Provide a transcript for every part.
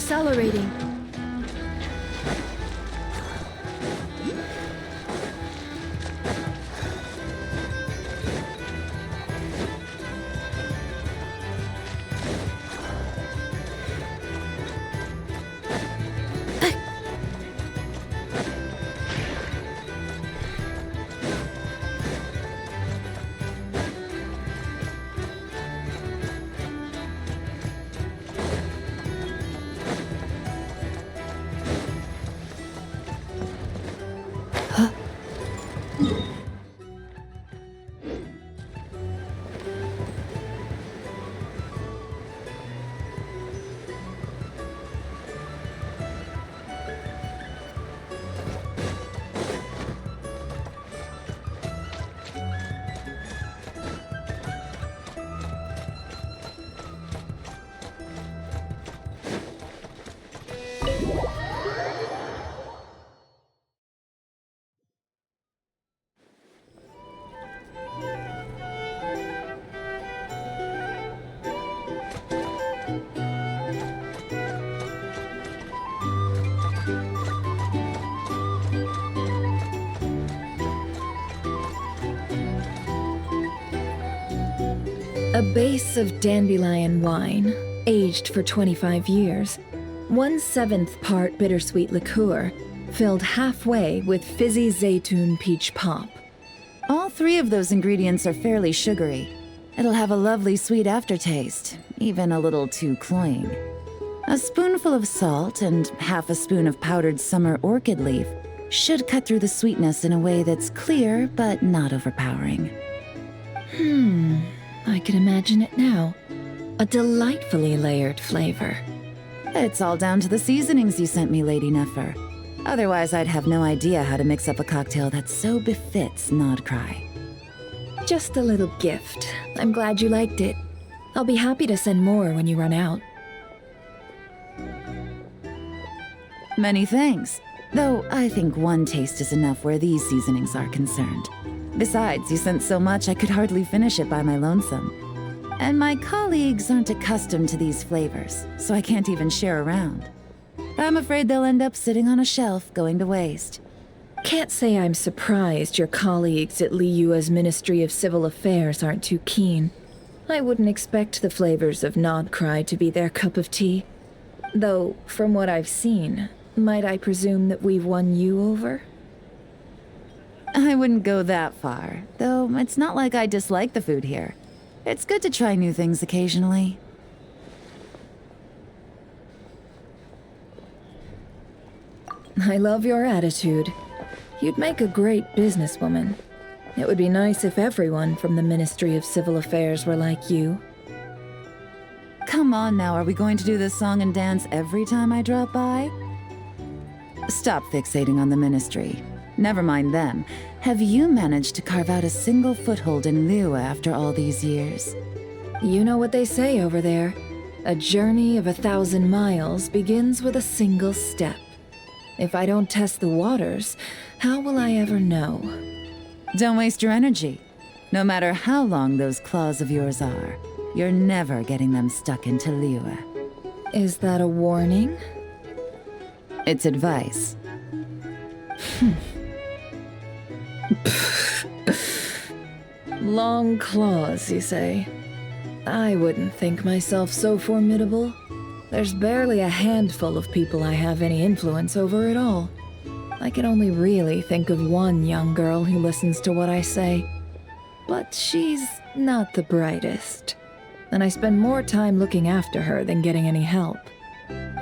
accelerating. A base of dandelion wine, aged for 25 years. 1/7 part bittersweet liqueur, filled halfway with fizzy zaytun peach pop. All three of those ingredients are fairly sugary. It'll have a lovely sweet aftertaste, even a little too cloying. A spoonful of salt and half a spoon of powdered summer orchid leaf should cut through the sweetness in a way that's clear but not overpowering. I can imagine it now. A delightfully layered flavor. It's all down to the seasonings you sent me, Lady Nefer. Otherwise, I'd have no idea how to mix up a cocktail that so befits Nod-Krai. Just a little gift. I'm glad you liked it. I'll be happy to send more when you run out. Many thanks. Though I think one taste is enough where these seasonings are concerned. Besides, you sent so much I could hardly finish it by my lonesome. And my colleagues aren't accustomed to these flavors, so I can't even share around. I'm afraid they'll end up sitting on a shelf, going to waste. Can't say I'm surprised your colleagues at Liyue's Ministry of Civil Affairs aren't too keen. I wouldn't expect the flavors of Nod-Krai to be their cup of tea. Though, from what I've seen, might I presume that we've won you over? I wouldn't go that far, though it's not like I dislike the food here. It's good to try new things occasionally. I love your attitude. You'd make a great businesswoman. It would be nice if everyone from the Ministry of Civil Affairs were like you. Come on now, are we going to do this song and dance every time I drop by? Stop fixating on the Ministry. Never mind them. Have you managed to carve out a single foothold in Liyue after all these years? You know what they say over there. A journey of 1,000 miles begins with a single step. If I don't test the waters, how will I ever know? Don't waste your energy. No matter how long those claws of yours are, you're never getting them stuck into Liyue. Is that a warning? It's advice. Long claws, you say? I wouldn't think myself so formidable. There's barely a handful of people I have any influence over at all. I can only really think of one young girl who listens to what I say. But she's not the brightest. And I spend more time looking after her than getting any help.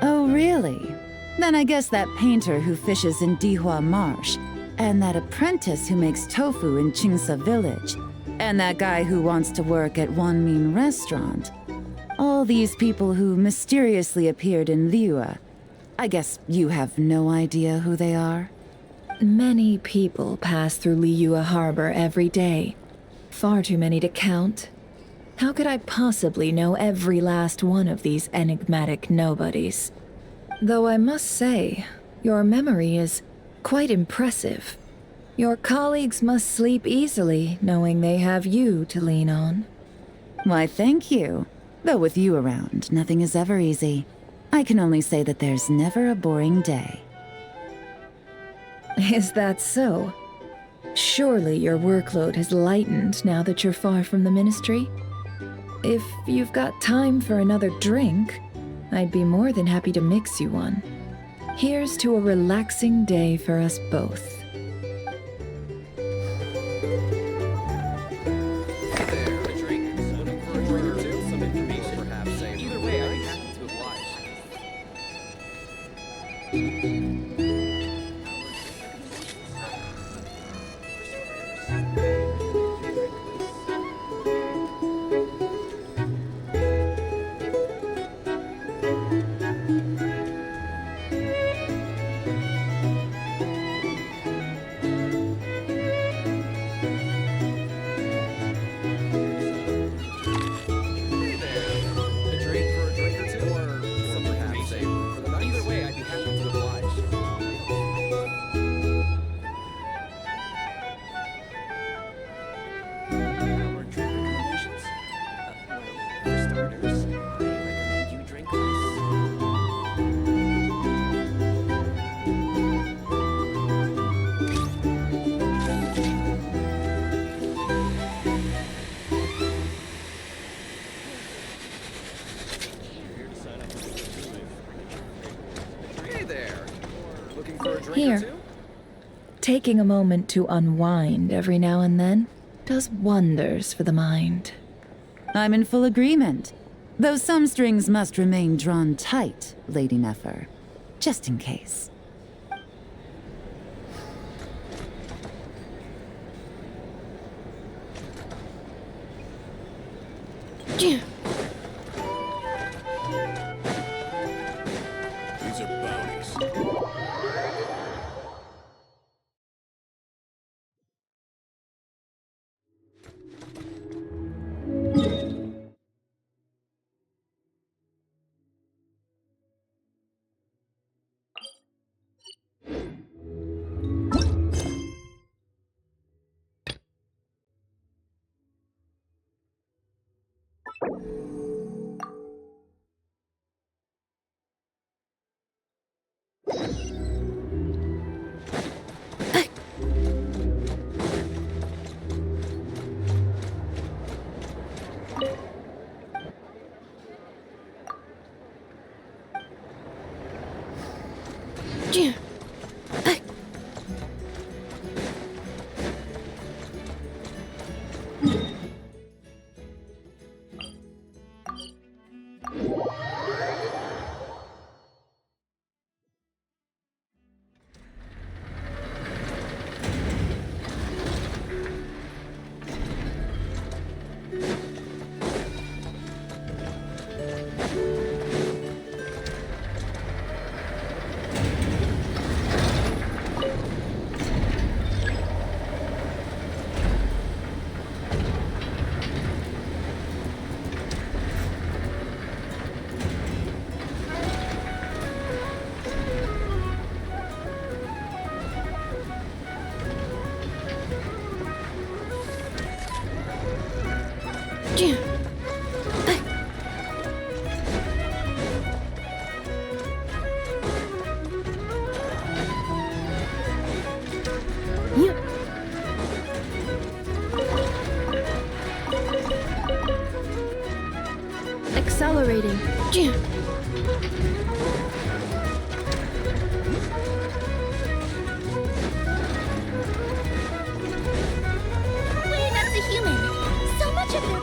Oh, really? Then I guess that painter who fishes in Dihua Marsh, and that apprentice who makes tofu in Qingsa Village, and that guy who wants to work at Wanmin Restaurant. All these people who mysteriously appeared in Liyue. I guess you have no idea who they are? Many people pass through Liyue Harbor every day. Far too many to count. How could I possibly know every last one of these enigmatic nobodies? Though I must say, your memory is quite impressive. Your colleagues must sleep easily, knowing they have you to lean on. Why, thank you. Though with you around, nothing is ever easy. I can only say that there's never a boring day. Is that so? Surely your workload has lightened now that you're far from the ministry? If you've got time for another drink, I'd be more than happy to mix you one. Here's to a relaxing day for us both. Here. Taking a moment to unwind every now and then does wonders for the mind. I'm in full agreement. Though some strings must remain drawn tight, Lady Nefer. Just in case. These are bounties. Accelerating. Wait, that's a human. So much of their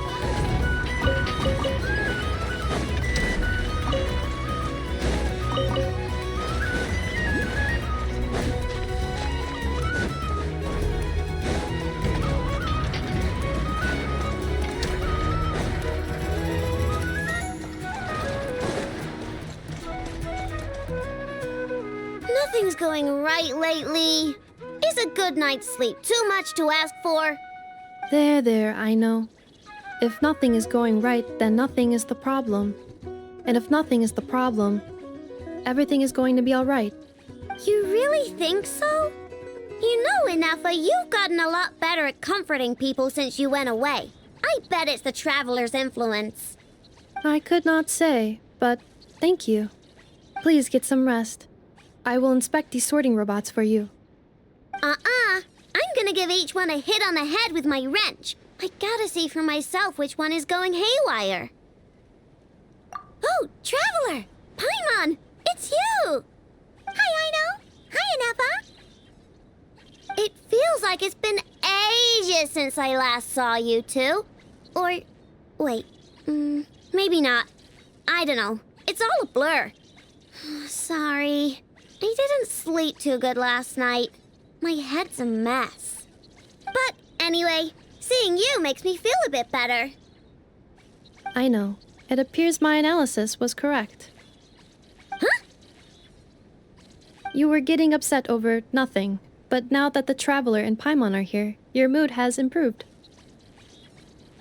Nothing's going right lately. Is a good night's sleep too much to ask for? There, I know. If nothing is going right, then nothing is the problem. And if nothing is the problem, everything is going to be alright. You really think so? You know, Inafa, you've gotten a lot better at comforting people since you went away. I bet it's the Traveler's influence. I could not say, but thank you. Please get some rest. I will inspect these sorting robots for you. I'm gonna give each one a hit on the head with my wrench. I gotta see for myself which one is going haywire. Oh, Traveler! Paimon! It's you! Hi, Aino! Hi, Anepa! It feels like it's been ages since I last saw you two. Or, wait, maybe not. I don't know. It's all a blur. Sorry. I didn't sleep too good last night. My head's a mess. But anyway, seeing you makes me feel a bit better. I know. It appears my analysis was correct. Huh? You were getting upset over nothing, but now that the Traveler and Paimon are here, your mood has improved.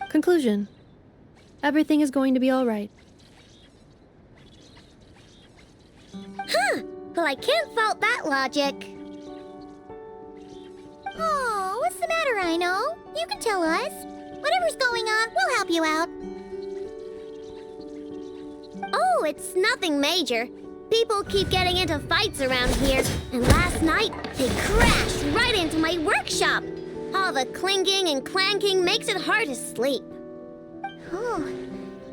Conclusion. Everything is going to be alright. Huh. Well, I can't fault that logic. Oh, what's the matter, Aino? You can tell us. Whatever's going on, we'll help you out. Oh, it's nothing major. People keep getting into fights around here, and last night they crashed right into my workshop. All the clinking and clanking makes it hard to sleep. Oh,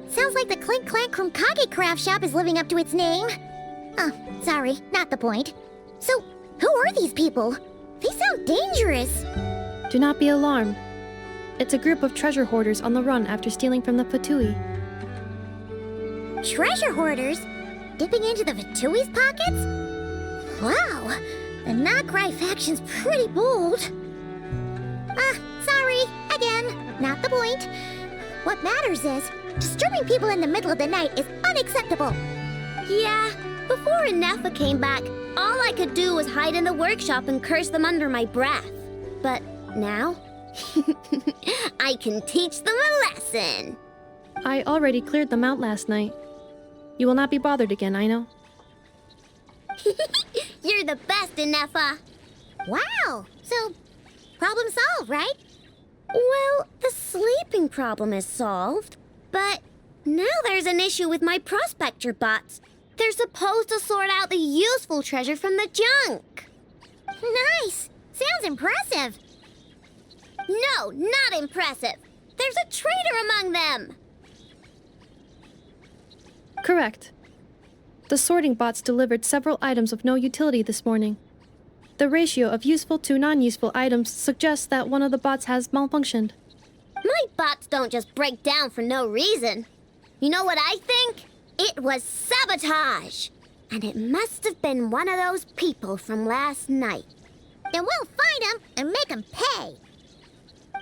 sounds like the Clink Clank from Kage Craft Shop is living up to its name. Oh, sorry, not the point. So, who are these people? They sound dangerous. Do not be alarmed. It's a group of treasure hoarders on the run after stealing from the Fatui. Treasure hoarders? Dipping into the Vatui's pockets? Wow, the Nod-Krai faction's pretty bold. Sorry, again, not the point. What matters is, disturbing people in the middle of the night is unacceptable. Yeah, before Inefa came back, all I could do was hide in the workshop and curse them under my breath. But now, I can teach them a lesson. I already cleared them out last night. You will not be bothered again, I know. You're the best, Inefa. Wow, so problem solved, right? Well, the sleeping problem is solved, but now there's an issue with my prospector bots. They're supposed to sort out the useful treasure from the junk. Nice. Sounds impressive. No, not impressive. There's a traitor among them. Correct. The sorting bots delivered several items of no utility this morning. The ratio of useful to non-useful items suggests that one of the bots has malfunctioned. My bots don't just break down for no reason. You know what I think? It was sabotage. And it must have been one of those people from last night. Then we'll find them and make them pay.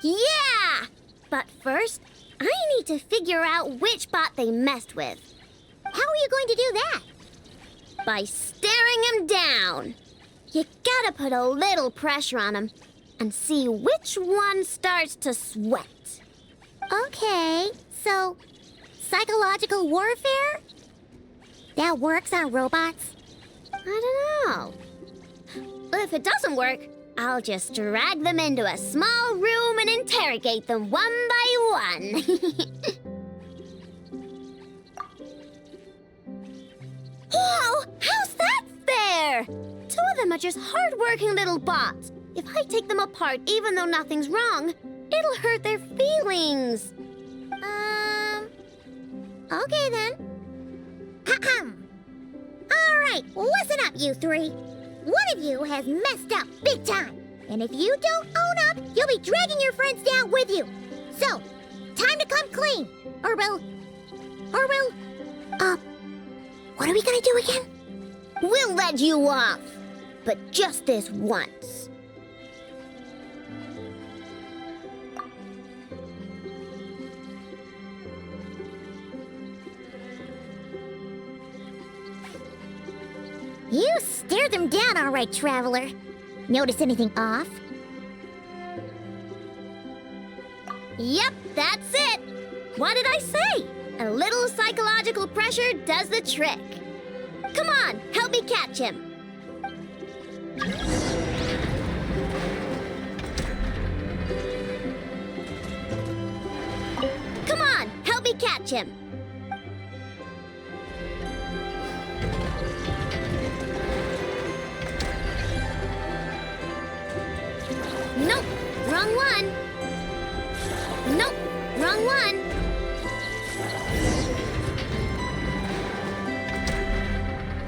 Yeah! But first, I need to figure out which bot they messed with. How are you going to do that? By staring him down. You gotta put a little pressure on him and see which one starts to sweat. Okay, so psychological warfare? That works on robots? I don't know. If it doesn't work, I'll just drag them into a small room and interrogate them one by one. Whoa! How's that fair? Two of them are just hard-working little bots. If I take them apart even though nothing's wrong, it'll hurt their feelings. Okay then. All right, listen up, you three. One of you has messed up big time. And if you don't own up, you'll be dragging your friends down with you. So, time to come clean. Or we'll... what are we gonna do again? We'll let you off. But just this once. You stared them down all right, Traveler. Notice anything off? Yep, that's it. What did I say? A little psychological pressure does the trick. Come on, help me catch him. Come on, help me catch him. Wrong one. Nope, wrong one.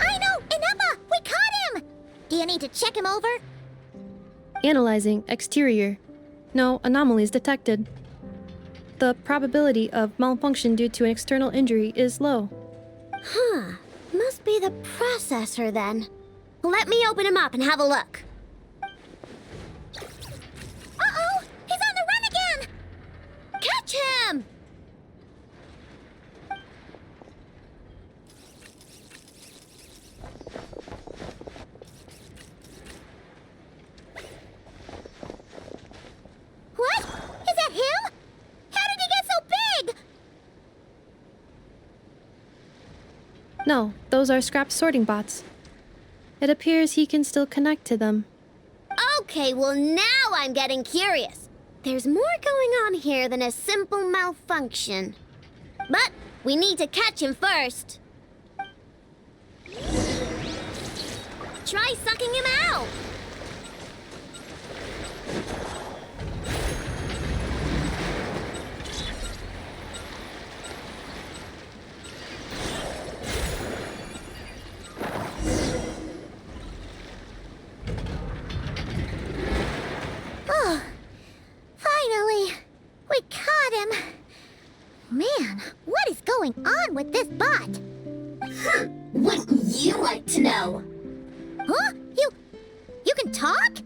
I know, Ineppa! We caught him! Do you need to check him over? Analyzing exterior. No anomalies detected. The probability of malfunction due to an external injury is low. Huh. Must be the processor then. Let me open him up and have a look. Uh-oh! He's on the run again! Catch him! What? Is that him? How did he get so big? No, those are scrap sorting bots. It appears he can still connect to them. Okay, well now I'm getting curious. There's more going on here than a simple malfunction. But we need to catch him first. Try sucking him out. Oh, finally, we caught him. Man, what is going on with this bot? Wouldn't you like to know? Huh? You can talk?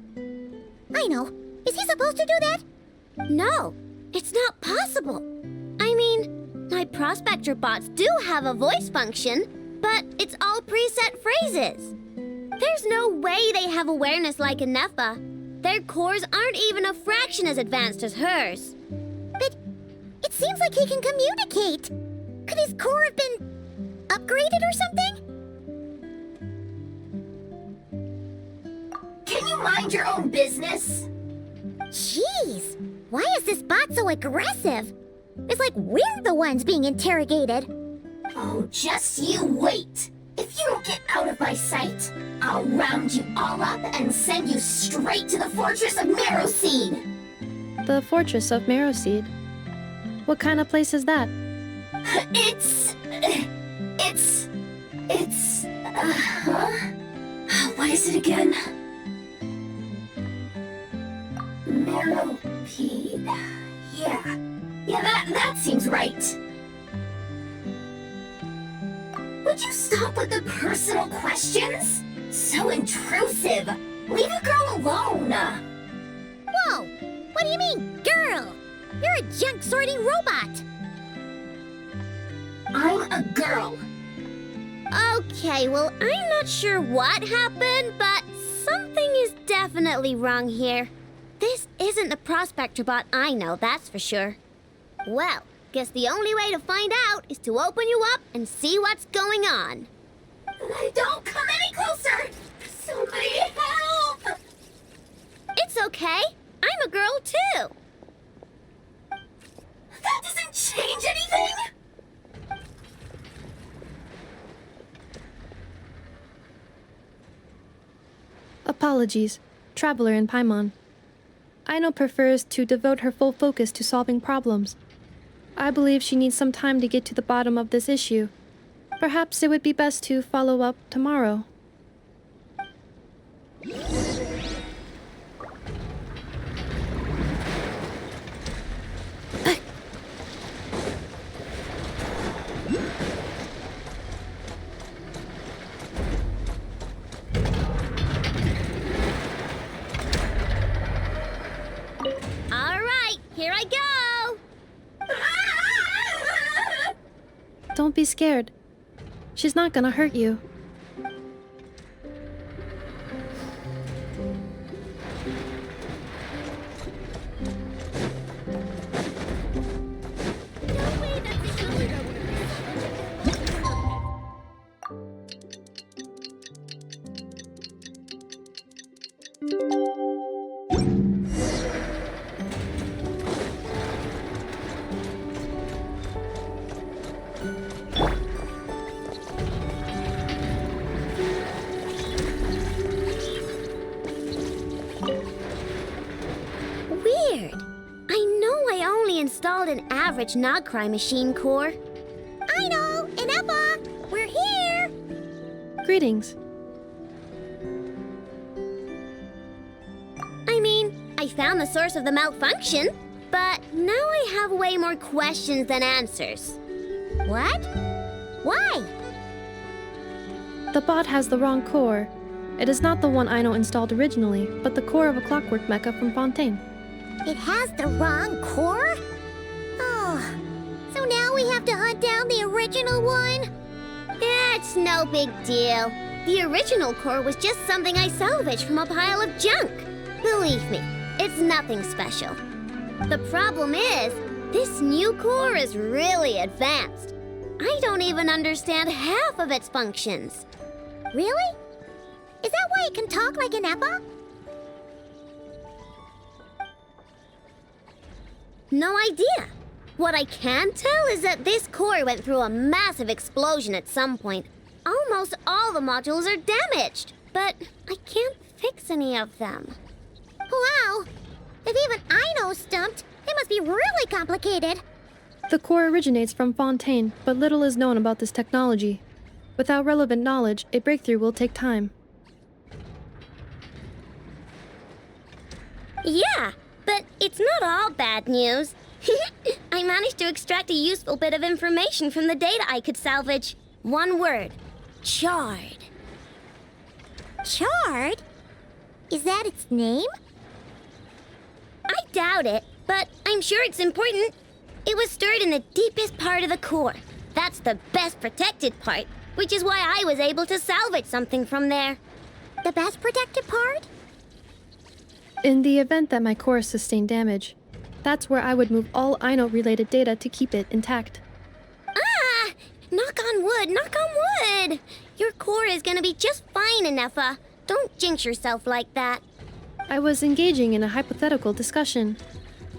I know. Is he supposed to do that? No, it's not possible. I mean, my prospector bots do have a voice function, but it's all preset phrases. There's no way they have awareness like a Neffa. Their cores aren't even a fraction as advanced as hers. But it seems like he can communicate. Could his core have been upgraded or something? Can you mind your own business? Jeez, why is this bot so aggressive? It's like we're the ones being interrogated. Oh, just you wait. If you don't get out of my sight, I'll round you all up and send you straight to the fortress of Marrowseed. The Fortress of Marrowseed. What kind of place is that? What is it again? Marrowpeed. Yeah, that seems right. Would you stop with the personal questions? So intrusive. Leave a girl alone. Whoa! What do you mean, girl? You're a junk sorting robot. I'm a girl. Okay, well, I'm not sure what happened, but something is definitely wrong here. This isn't the prospector bot I know, that's for sure. Well, guess the only way to find out is to open you up and see what's going on. Don't come any closer! Somebody help! It's okay. I'm a girl too. That doesn't change anything! Apologies, Traveler in Paimon. Aino prefers to devote her full focus to solving problems. I believe she needs some time to get to the bottom of this issue. Perhaps it would be best to follow up tomorrow. All right, here I go. Don't be scared. She's not gonna hurt you. Weird. an average Nod-Krai machine core. I know, Inepa, we're here. Greetings. I mean, I found the source of the malfunction, but now I have way more questions than answers. What? Why? The bot has the wrong core. It is not the one Aino installed originally, but the core of a clockwork mecha from Fontaine. It has the wrong core? Oh, so now we have to hunt down the original one? It's no big deal. The original core was just something I salvaged from a pile of junk. Believe me, it's nothing special. The problem is, this new core is really advanced. I don't even understand half of its functions. Really? Is that why it can talk like an Inepa? No idea. What I can tell is that this core went through a massive explosion at some point. Almost all the modules are damaged, but I can't fix any of them. Wow! If even Aino's stumped, it must be really complicated. The core originates from Fontaine, but little is known about this technology. Without relevant knowledge, a breakthrough will take time. Yeah, but it's not all bad news. I managed to extract a useful bit of information from the data I could salvage. One word. Charred. Charred? Is that its name? I doubt it, but I'm sure it's important. It was stored in the deepest part of the core. That's the best protected part, which is why I was able to salvage something from there. The best protected part? In the event that my core sustained damage, that's where I would move all Aino-related data to keep it intact. Ah! Knock on wood, knock on wood! Your core is gonna be just fine, Inepa. Don't jinx yourself like that. I was engaging in a hypothetical discussion.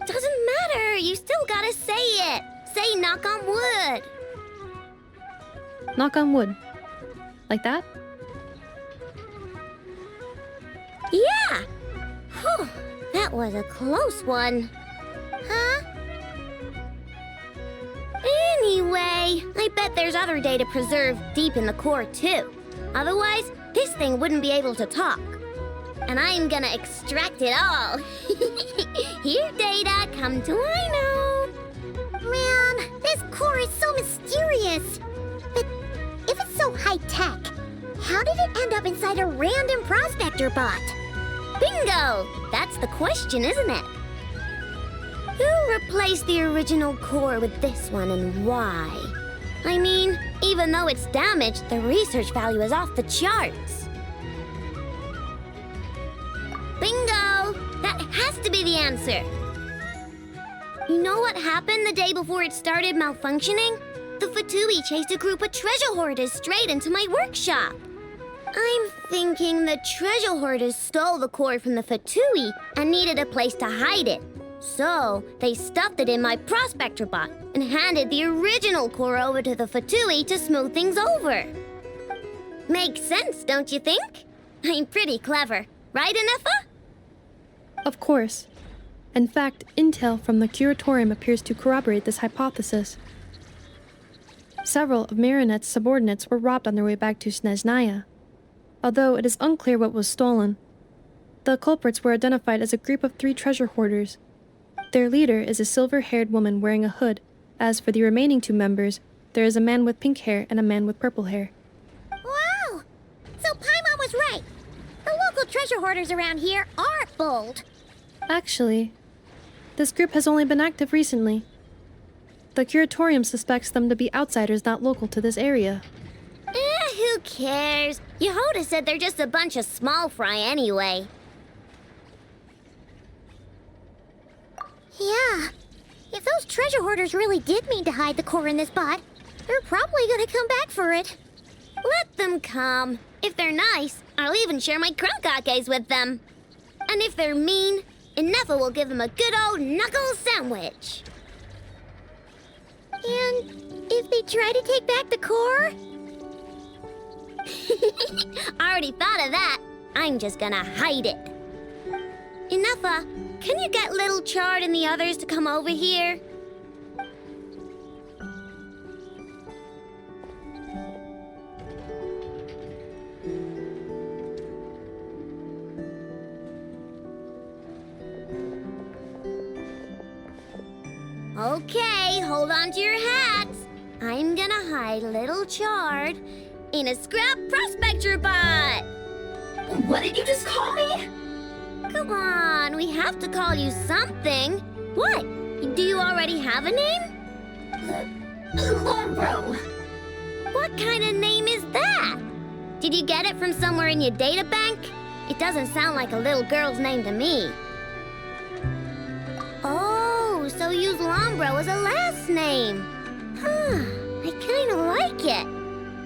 Doesn't matter, you still gotta say it. Say knock on wood. Knock on wood. Like that? Yeah! Whew, that was a close one. Huh? Anyway, I bet there's other data preserved deep in the core too. Otherwise, this thing wouldn't be able to talk. And I'm gonna extract it all. Here, data, come to Aino. Man, this core is so mysterious. But if it's so high-tech, how did it end up inside a random prospector bot? Bingo! That's the question, isn't it? Who replaced the original core with this one and why? I mean, even though it's damaged, the research value is off the charts. Bingo! That has to be the answer. You know what happened the day before it started malfunctioning? The Fatui chased a group of treasure hoarders straight into my workshop. I'm thinking the treasure hoarders stole the core from the Fatui and needed a place to hide it. So, they stuffed it in my prospector bot and handed the original core over to the Fatui to smooth things over. Makes sense, don't you think? I'm pretty clever, right, Inepa? Of course. In fact, intel from the curatorium appears to corroborate this hypothesis. Several of Marinette's subordinates were robbed on their way back to Snezhnaya. Although it is unclear what was stolen, the culprits were identified as a group of 3 treasure hoarders. Their leader is a silver-haired woman wearing a hood. As for the remaining 2 members, there is a man with pink hair and a man with purple hair. Wow! So Paimon was right. The local treasure hoarders around here aren't bold. Actually, this group has only been active recently. The curatorium suspects them to be outsiders not local to this area. Who cares? Yehoda said they're just a bunch of small fry anyway. Yeah. If those treasure hoarders really did mean to hide the core in this bot, they're probably gonna come back for it. Let them come. If they're nice, I'll even share my crankakes with them. And if they're mean, Inepa will give them a good old knuckle sandwich. And if they try to take back the core? I already thought of that. I'm just gonna hide it. Inepa, can you get Little Chard and the others to come over here? Okay, hold on to your hats. I'm gonna hide Little Chard in a scrap prospector bot. What did you just call me? Come on, we have to call you something. What? Do you already have a name? Lombro. What kind of name is that? Did you get it from somewhere in your data bank? It doesn't sound like a little girl's name to me. Oh, so use Lombro as a last name. Huh, I kinda like it.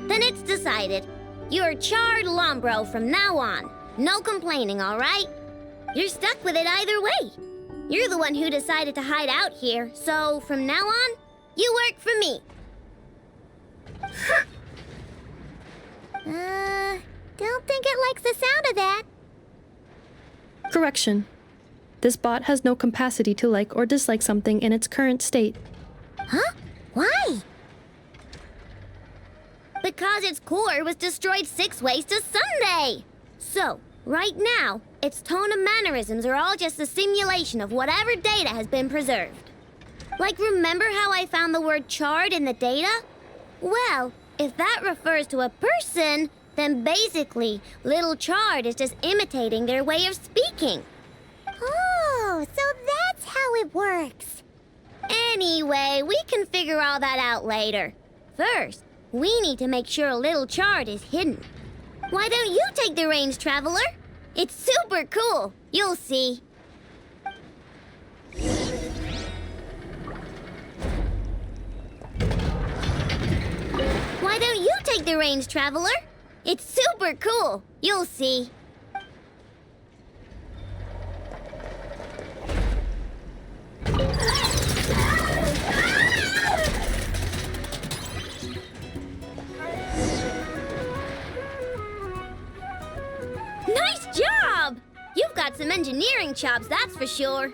Then it's decided. You're Chard Lombro from now on. No complaining, all right? You're stuck with it either way. You're the one who decided to hide out here, so from now on, you work for me. Don't think it likes the sound of that. Correction. This bot has no capacity to like or dislike something in its current state. Huh? Why? Because its core was destroyed 6 ways to Sunday. So, right now, its tone and mannerisms are all just a simulation of whatever data has been preserved. Like, remember how I found the word chard in the data? Well, if that refers to a person, then basically, Little Chard is just imitating their way of speaking. Oh, so that's how it works. Anyway, we can figure all that out later. First, we need to make sure Little Chard is hidden. Why don't you take the reins, Traveler? It's super cool. You'll see. Why don't you take the reins, Traveler? It's super cool. You'll see. Nice job! You've got some engineering chops, that's for sure.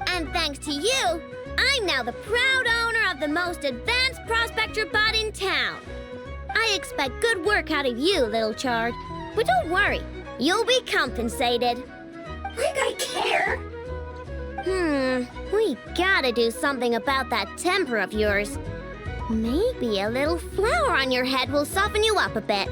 And thanks to you, I'm now the proud owner of the most advanced prospector bot in town. I expect good work out of you, Little Chard. But don't worry, you'll be compensated. Like I care. We gotta do something about that temper of yours. Maybe a little flour on your head will soften you up a bit.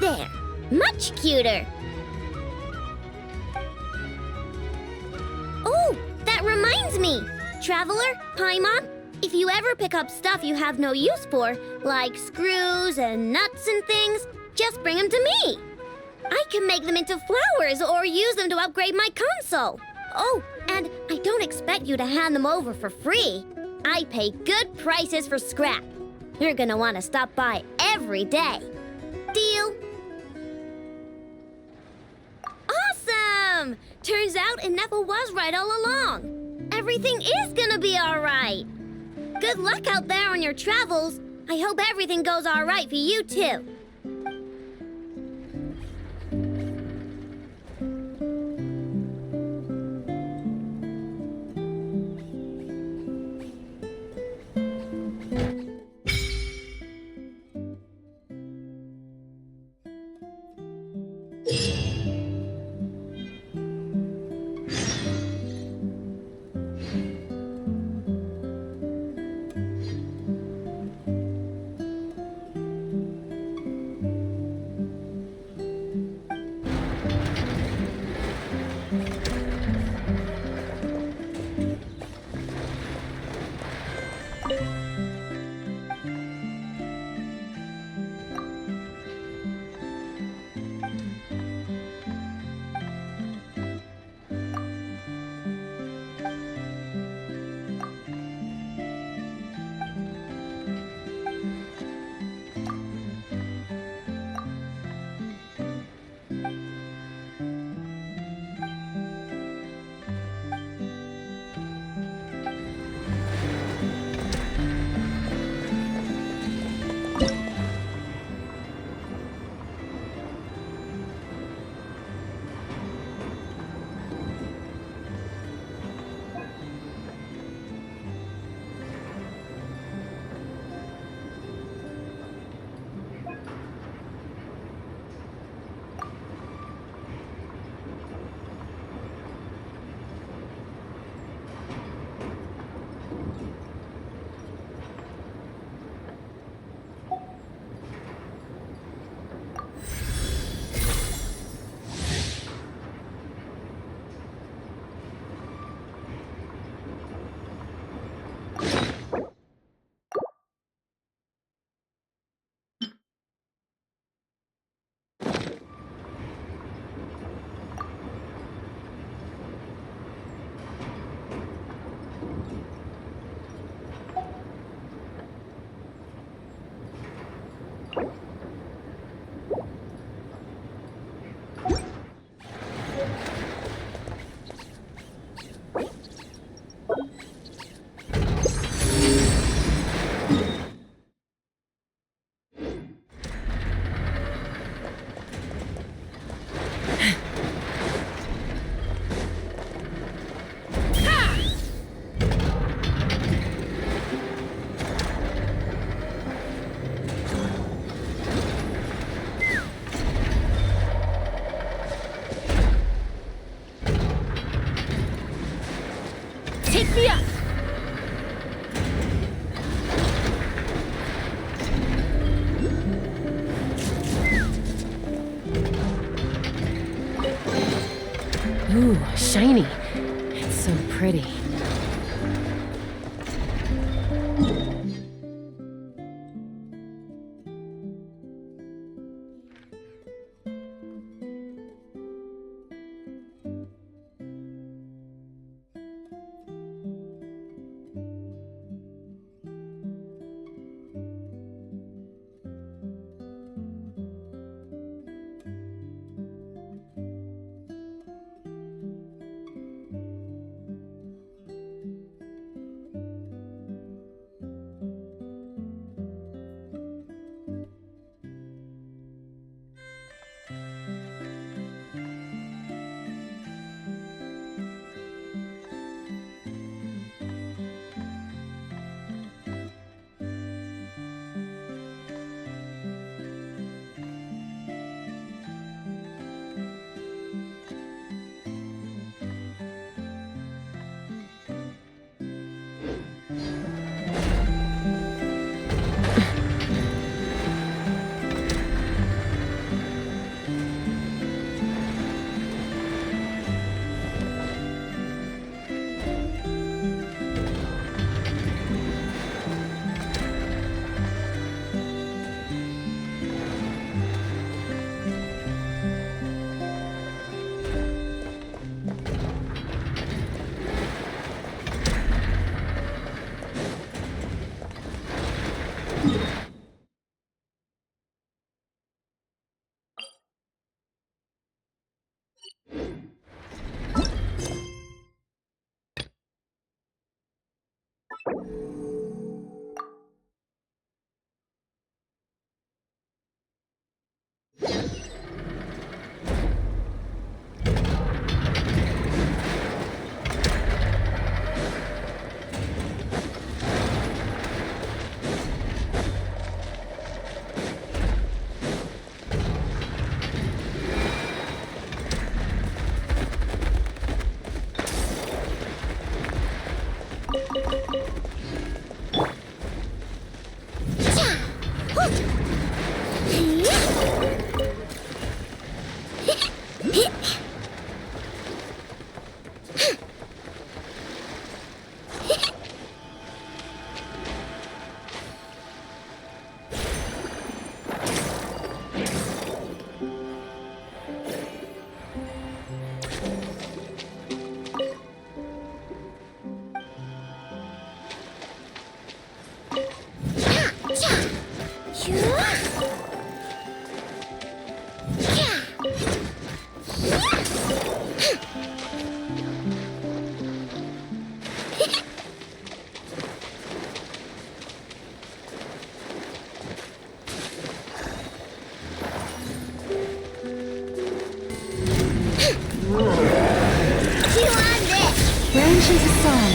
There, much cuter. Oh, that reminds me. Traveler, Paimon, if you ever pick up stuff you have no use for, like screws and nuts and things, just bring them to me. I can make them into flowers or use them to upgrade my console. Oh, and I don't expect you to hand them over for free. I pay good prices for scrap. You're gonna want to stop by every day. Deal? Awesome! Turns out Ineffa was right all along. Everything is gonna be all right. Good luck out there on your travels. I hope everything goes all right for you, too. Take me up! Ooh, shiny. It's so pretty. Branches a song.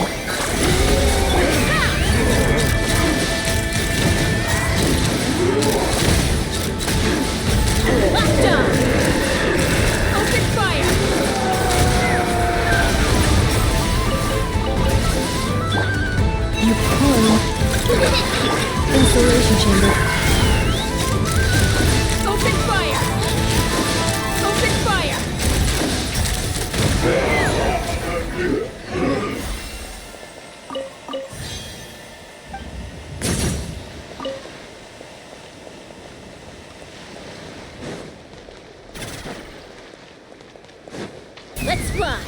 Insulation chamber. Open fire! Open fire! Let's fly!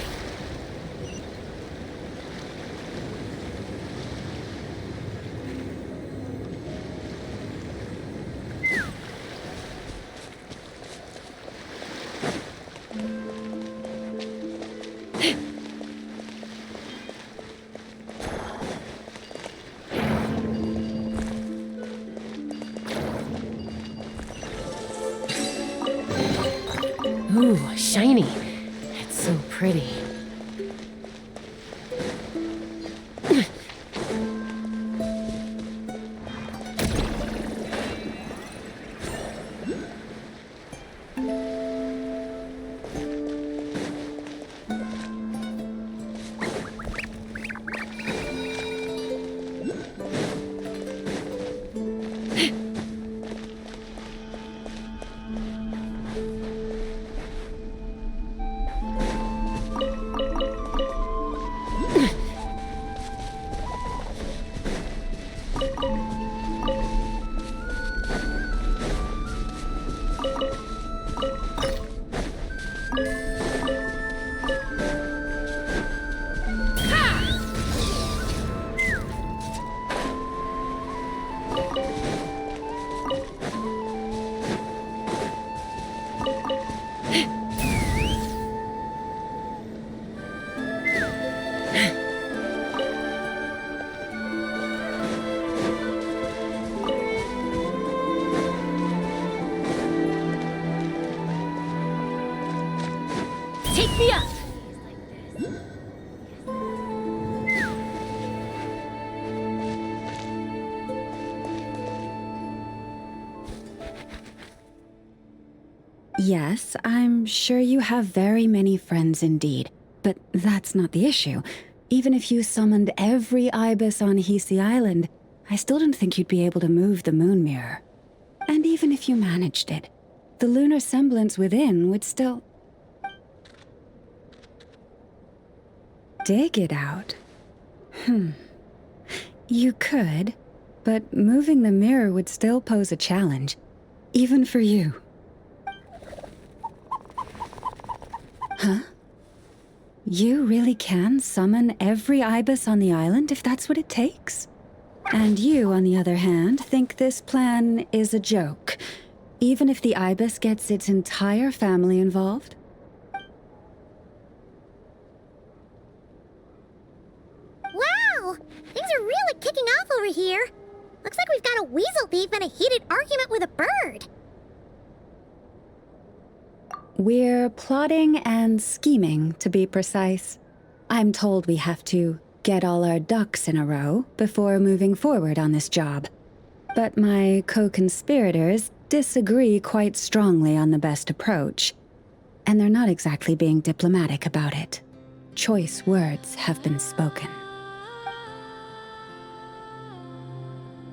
Ooh, shiny. It's so pretty. Take me up! Yes, I'm sure you have very many friends indeed. But that's not the issue. Even if you summoned every ibis on Hisi Island, I still don't think you'd be able to move the moon mirror. And even if you managed it, the lunar semblance within would still... dig it out? You could, but moving the mirror would still pose a challenge, even for you. Huh? You really can summon every ibis on the island if that's what it takes? And you, on the other hand, think this plan is a joke, even if the ibis gets its entire family involved? Wow! Things are really kicking off over here. Looks like we've got a weasel thief in a heated argument with a bird. We're plotting and scheming, to be precise. I'm told we have to get all our ducks in a row before moving forward on this job. But my co-conspirators disagree quite strongly on the best approach. And they're not exactly being diplomatic about it. Choice words have been spoken.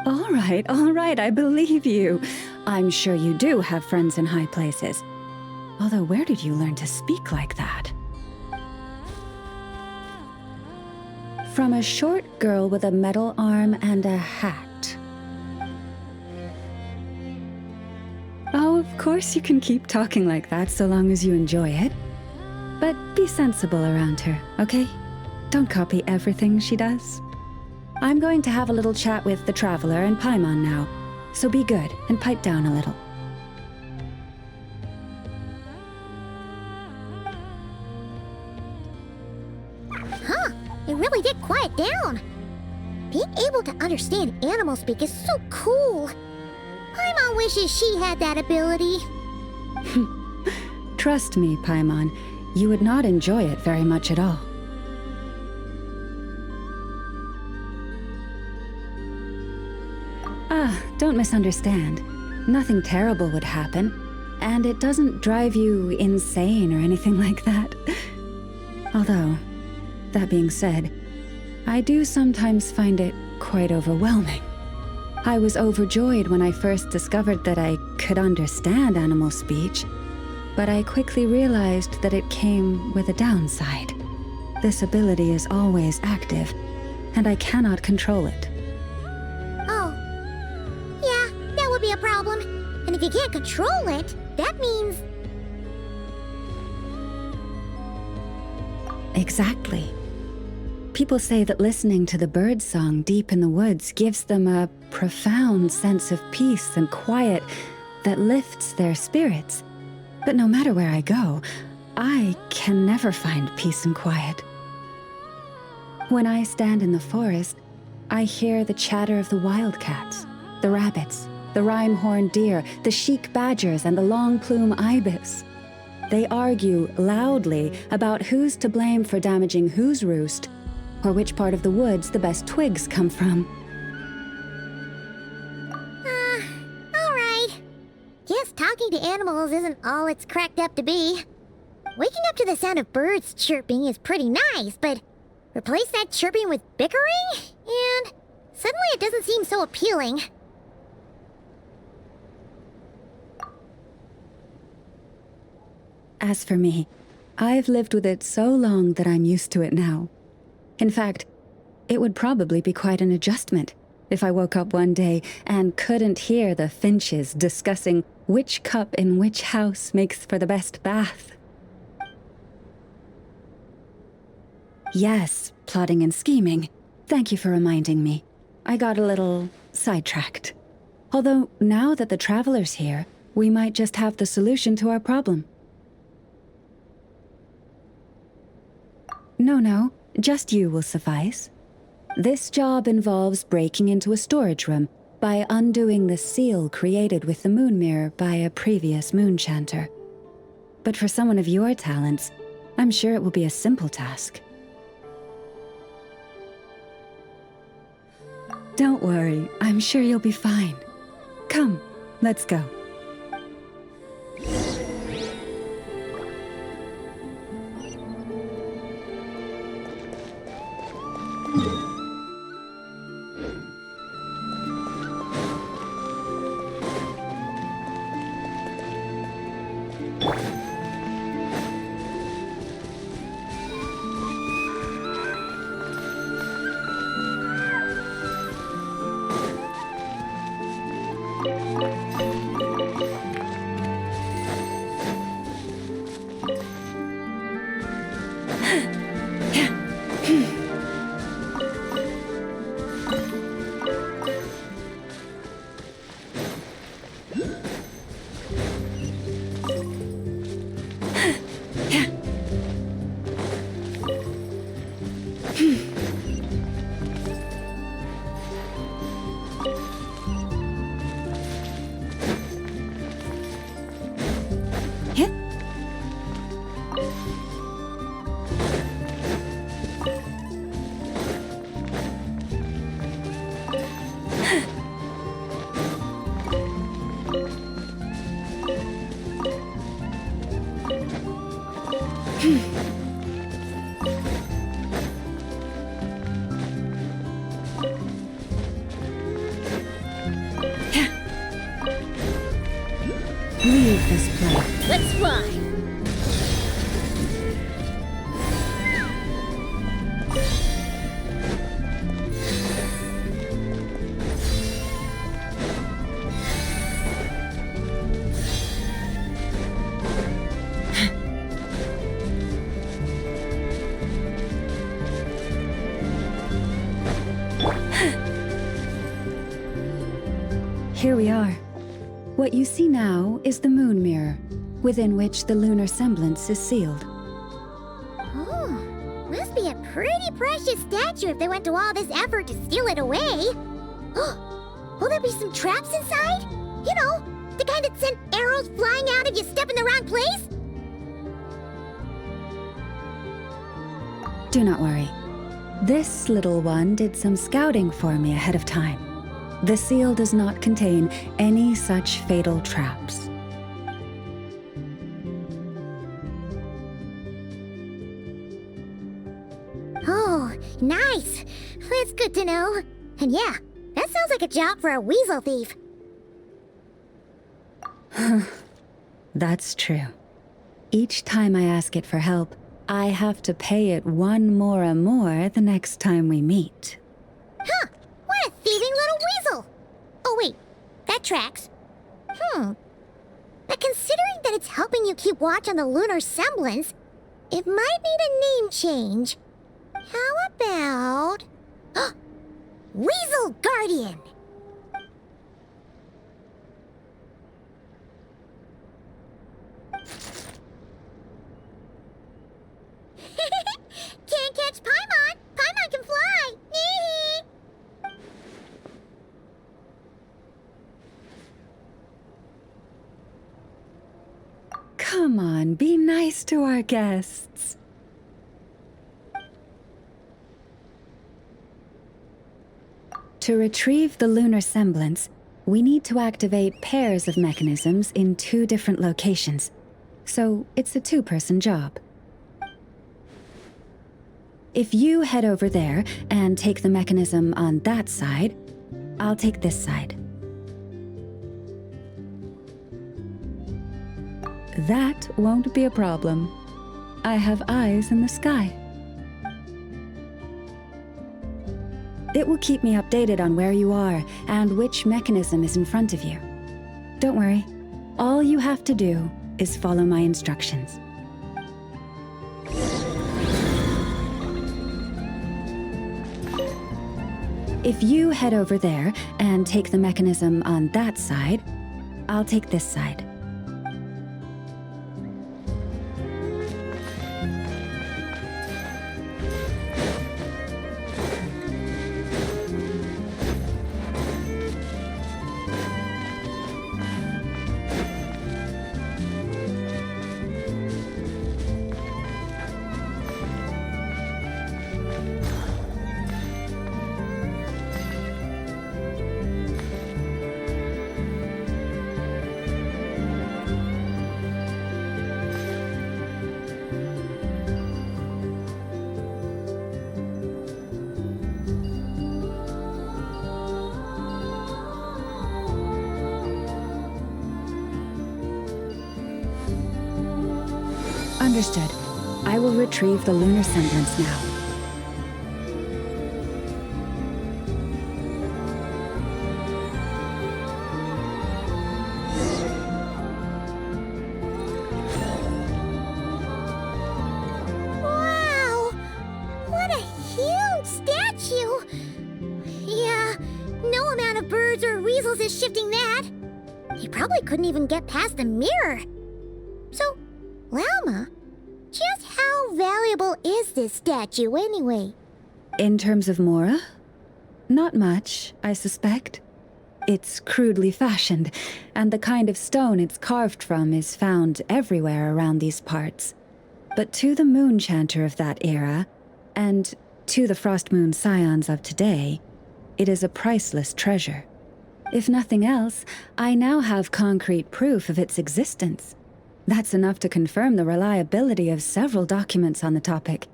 All right, I believe you. I'm sure you do have friends in high places. Although, where did you learn to speak like that? From a short girl with a metal arm and a hat. Oh, of course you can keep talking like that so long as you enjoy it. But be sensible around her, okay? Don't copy everything she does. I'm going to have a little chat with the Traveler and Paimon now, so be good and pipe down a little. Huh, it really did quiet down. Being able to understand animal speak is so cool. Paimon wishes she had that ability. Trust me, Paimon, you would not enjoy it very much at all. Don't misunderstand. Nothing terrible would happen, and it doesn't drive you insane or anything like that. Although, that being said, I do sometimes find it quite overwhelming. I was overjoyed when I first discovered that I could understand animal speech, but I quickly realized that it came with a downside. This ability is always active, and I cannot control it. Oh. Yeah, that would be a problem. And if you can't control it, that means... Exactly. People say that listening to the bird song deep in the woods gives them a profound sense of peace and quiet that lifts their spirits. But no matter where I go, I can never find peace and quiet. When I stand in the forest, I hear the chatter of the wildcats, the rabbits, the rhyme-horned deer, the chic badgers, and the long-plume ibis. They argue loudly about who's to blame for damaging whose roost, or which part of the woods the best twigs come from. Alright. Guess talking to animals isn't all it's cracked up to be. Waking up to the sound of birds chirping is pretty nice, but replace that chirping with bickering? And suddenly it doesn't seem so appealing. As for me, I've lived with it so long that I'm used to it now. In fact, it would probably be quite an adjustment if I woke up one day and couldn't hear the finches discussing which cup in which house makes for the best bath. Yes, plotting and scheming. Thank you for reminding me. I got a little sidetracked. Although, now that the Traveler's here, we might just have the solution to our problem. No, just you will suffice. This job involves breaking into a storage room by undoing the seal created with the moon mirror by a previous moon chanter. But for someone of your talents, I'm sure it will be a simple task. Don't worry, I'm sure you'll be fine. Come, let's go. Leave this place. Let's fly! Here we are. What you see now is the moon mirror, within which the lunar semblance is sealed. Oh, must be a pretty precious statue if they went to all this effort to steal it away. Will there be some traps inside? You know, the kind that send arrows flying out if you step in the wrong place? Do not worry. This little one did some scouting for me ahead of time. The seal does not contain any such fatal traps. Oh, nice. That's good to know. And yeah, that sounds like a job for a weasel thief. That's true. Each time I ask it for help, I have to pay it one more the next time we meet. Huh, what a thieving little weasel! Oh wait, that tracks. But considering that it's helping you keep watch on the lunar semblance, it might need a name change. How about... Weasel Guardian! Can't catch Paimon! Paimon can fly! Come on, be nice to our guests. To retrieve the lunar semblance, we need to activate pairs of mechanisms in 2 different locations. So it's a 2-person job. If you head over there and take the mechanism on that side, I'll take this side. That won't be a problem. I have eyes in the sky. It will keep me updated on where you are and which mechanism is in front of you. Don't worry, all you have to do is follow my instructions. If you head over there and take the mechanism on that side, I'll take this side. Understood. I will retrieve the lunar semblance now. Wow! What a huge statue! Yeah, no amount of birds or weasels is shifting that. He probably couldn't even get past the mirror. So, Llama, just how valuable is this statue anyway? In terms of Mora? Not much, I suspect. It's crudely fashioned, and the kind of stone it's carved from is found everywhere around these parts. But to the moon chanter of that era, and to the Frost Moon scions of today, it is a priceless treasure. If nothing else, I now have concrete proof of its existence. That's enough to confirm the reliability of several documents on the topic.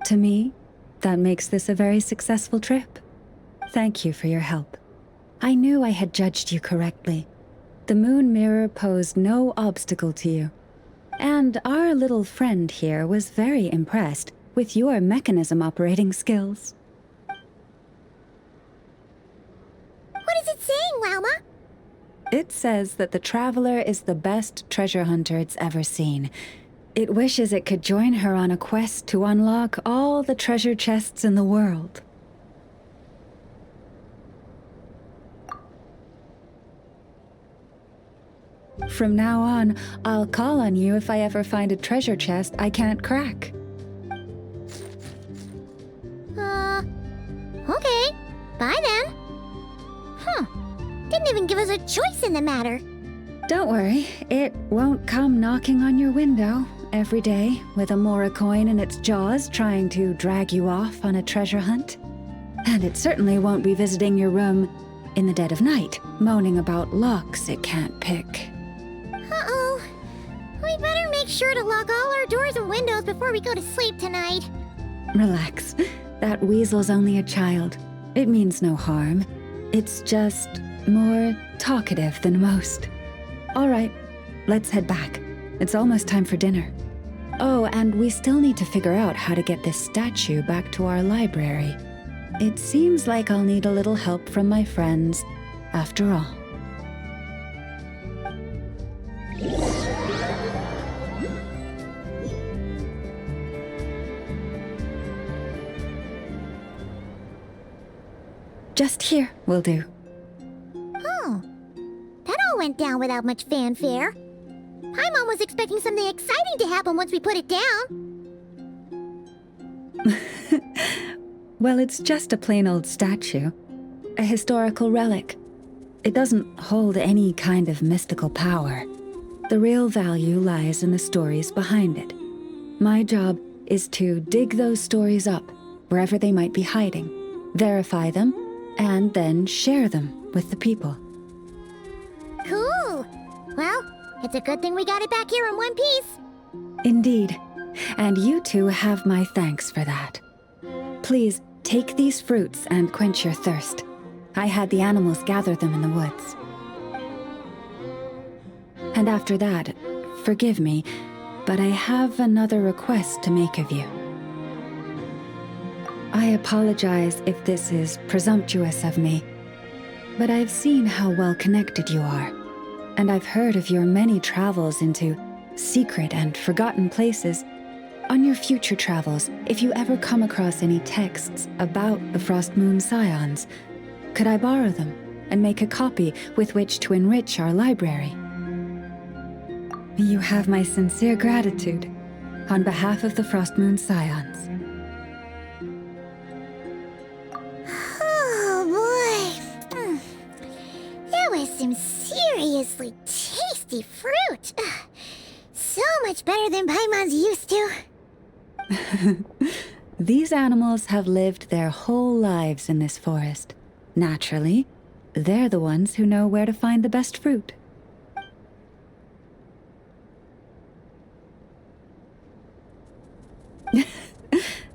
To me, that makes this a very successful trip. Thank you for your help. I knew I had judged you correctly. The moon mirror posed no obstacle to you. And our little friend here was very impressed with your mechanism operating skills. What is it saying, Llama? It says that the Traveler is the best treasure hunter it's ever seen. It wishes it could join her on a quest to unlock all the treasure chests in the world. From now on, I'll call on you if I ever find a treasure chest I can't crack. Okay. Bye then. Didn't even give us a choice in the matter. Don't worry, it won't come knocking on your window every day with a Mora coin in its jaws trying to drag you off on a treasure hunt. And it certainly won't be visiting your room in the dead of night, moaning about locks it can't pick. Uh-oh. We better make sure to lock all our doors and windows before we go to sleep tonight. Relax. That weasel's only a child. It means no harm. It's just more talkative than most. All right, let's head back. It's almost time for dinner. Oh, and we still need to figure out how to get this statue back to our library. It seems like I'll need a little help from my friends, after all. Just here will do. Oh, that all went down without much fanfare. Paimon was expecting something exciting to happen once we put it down. Well, it's just a plain old statue. A historical relic. It doesn't hold any kind of mystical power. The real value lies in the stories behind it. My job is to dig those stories up, wherever they might be hiding, verify them, and then share them with the people. Cool. Well, it's a good thing we got it back here in one piece. Indeed. And you two have my thanks for that. Please, take these fruits and quench your thirst. I had the animals gather them in the woods. And after that, forgive me, but I have another request to make of you. I apologize if this is presumptuous of me, but I've seen how well connected you are, and I've heard of your many travels into secret and forgotten places. On your future travels, if you ever come across any texts about the Frost Moon Scions, could I borrow them and make a copy with which to enrich our library? You have my sincere gratitude on behalf of the Frost Moon Scions. Oh boy. That was some seriously tasty fruit. So much better than Paimon's used to. These animals have lived their whole lives in this forest. Naturally, they're the ones who know where to find the best fruit.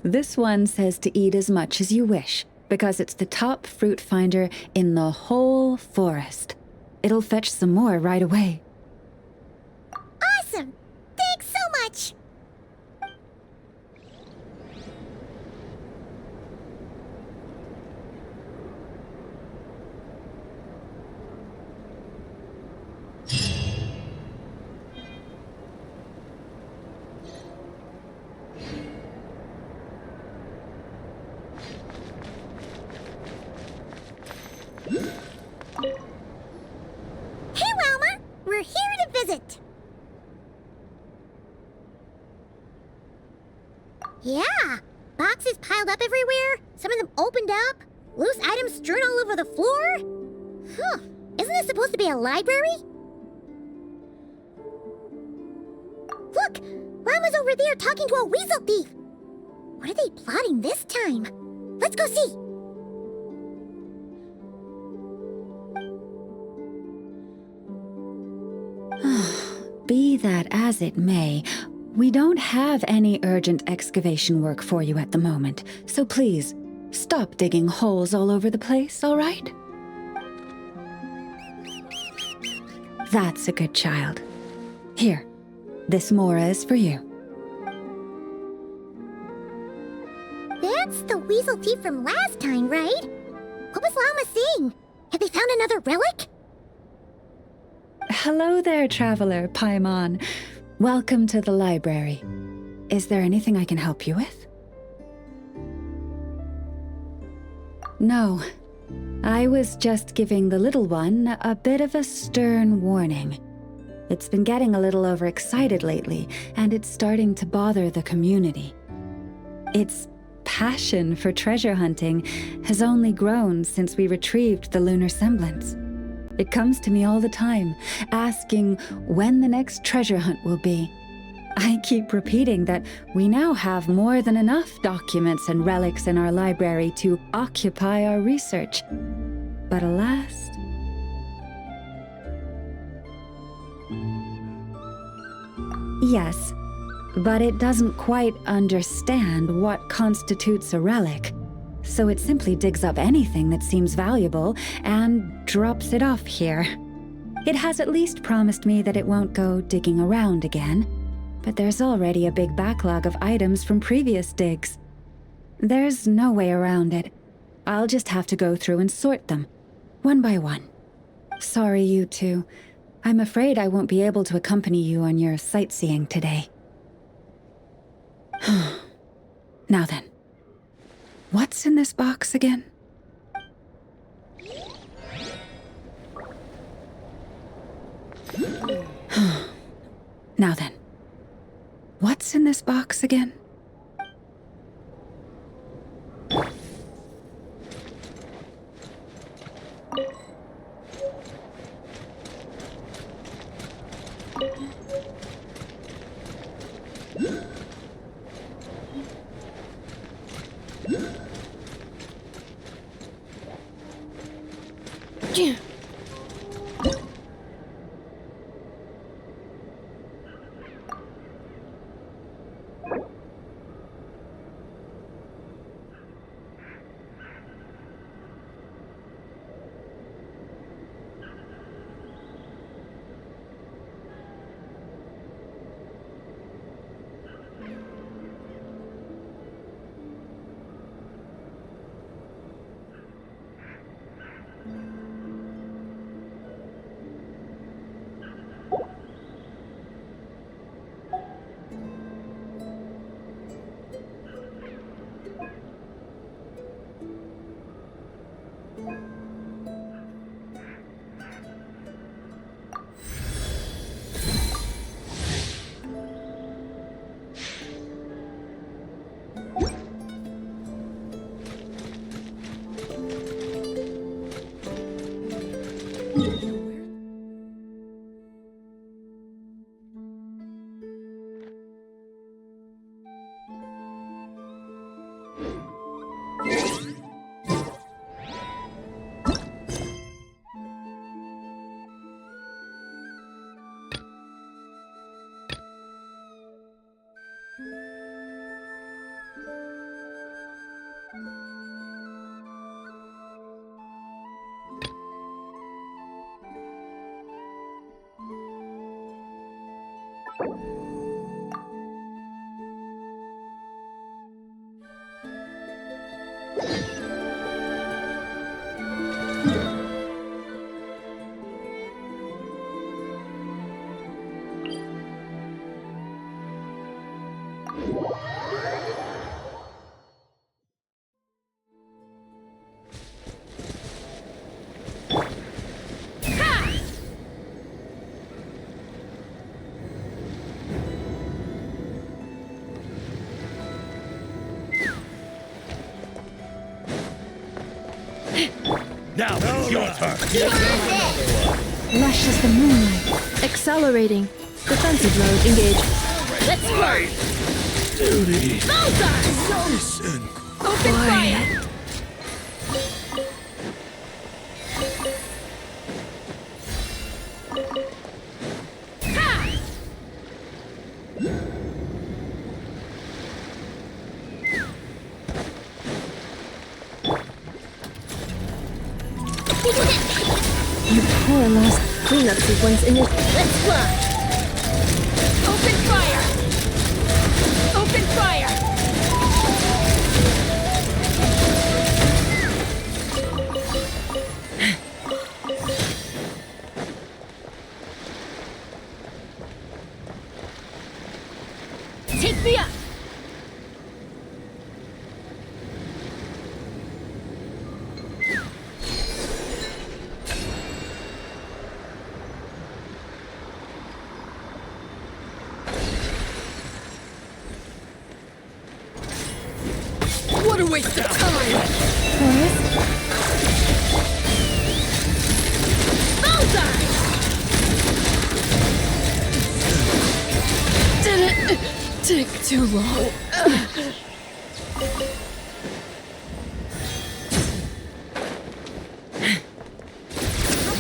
This one says to eat as much as you wish, because it's the top fruit finder in the whole forest. It'll fetch some more right away. Awesome! Thanks so much! Hey, Wilma! We're here to visit! Yeah! Boxes piled up everywhere, some of them opened up, loose items strewn all over the floor. Huh. Isn't this supposed to be a library? Look! Llama's over there talking to a weasel thief! What are they plotting this time? Let's go see! Be that as it may, we don't have any urgent excavation work for you at the moment, so please, stop digging holes all over the place, all right? That's a good child. Here, this Mora is for you. That's the weasel thief from last time, right? What was Llama saying? Have they found another relic? Hello there, traveler, Paimon. Welcome to the library. Is there anything I can help you with? No. I was just giving the little one a bit of a stern warning. It's been getting a little overexcited lately, and it's starting to bother the community. Its passion for treasure hunting has only grown since we retrieved the lunar semblance. It comes to me all the time, asking when the next treasure hunt will be. I keep repeating that we now have more than enough documents and relics in our library to occupy our research. But alas... Yes, but it doesn't quite understand what constitutes a relic. So it simply digs up anything that seems valuable and drops it off here. It has at least promised me that it won't go digging around again, but there's already a big backlog of items from previous digs. There's no way around it. I'll just have to go through and sort them, one by one. Sorry, you two. I'm afraid I won't be able to accompany you on your sightseeing today. Now then. What's in this box again? Now then. What's in this box again? Now it's your turn. Lush as the moonlight. Accelerating. Defensive mode engaged. Let's run! Duty. Bullseye! Listen. Open fire! You poor lost. Cleanup sequence in Let's fly! Open fire! Open fire! Take me up! What a waste of time! Forest? Bullseye! Did it take too long?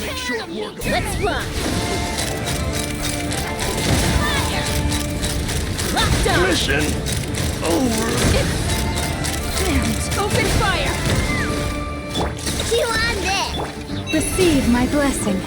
Make short work of Let's fly! Fire! Lockdown! mission. Over. Open fire! Chew on this! Receive my blessing.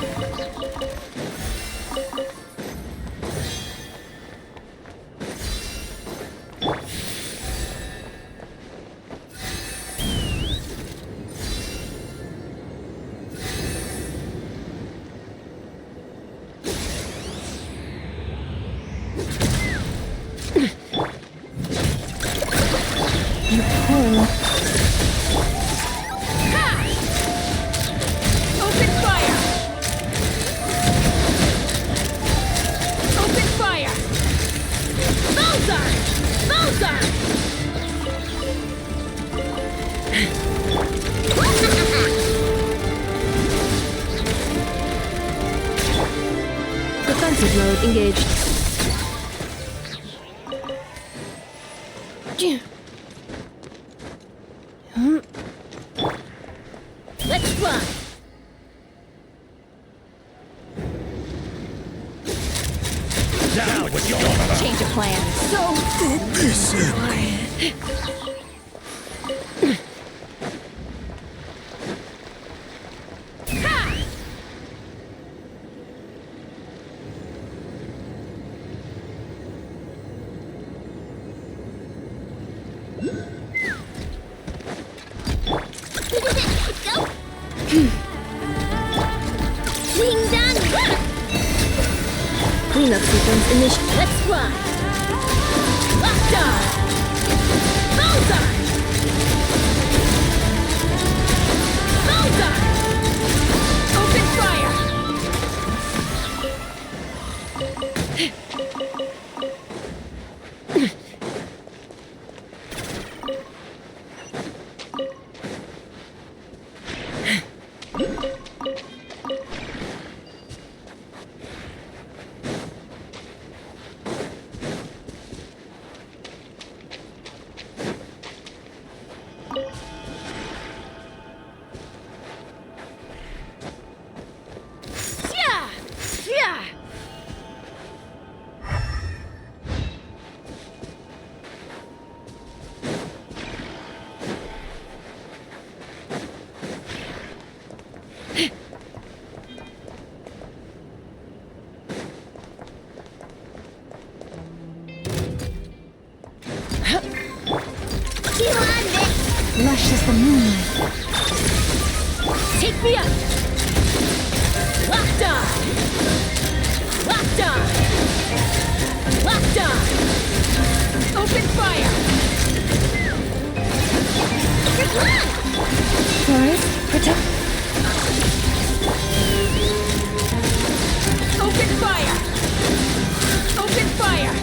You poor Open fire! Open fire! Bullseye! Bullseye! Defensive mode engaged. Let's run! Now what's your turn? Change of plan. Go! Ding dong! Cleanup sequence initiated. Let's run! Locked on! Bullseye! Bullseye! Open fire! Yeah! Yeah! You on it! Lush as the moonlight. Take me up! Locked on! Locked on! Locked on! Open fire! Forest, protect. Open fire! Open fire!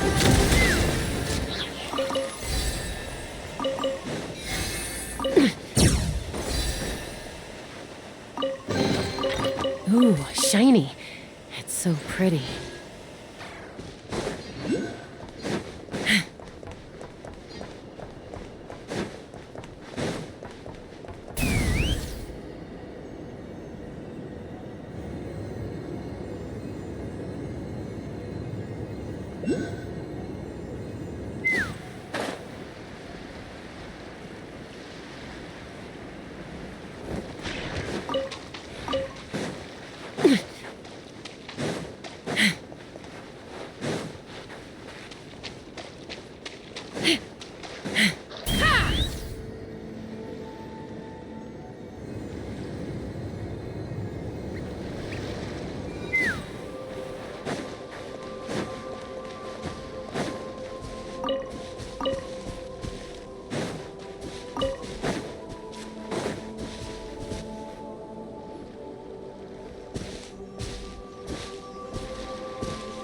Ooh, shiny. It's so pretty.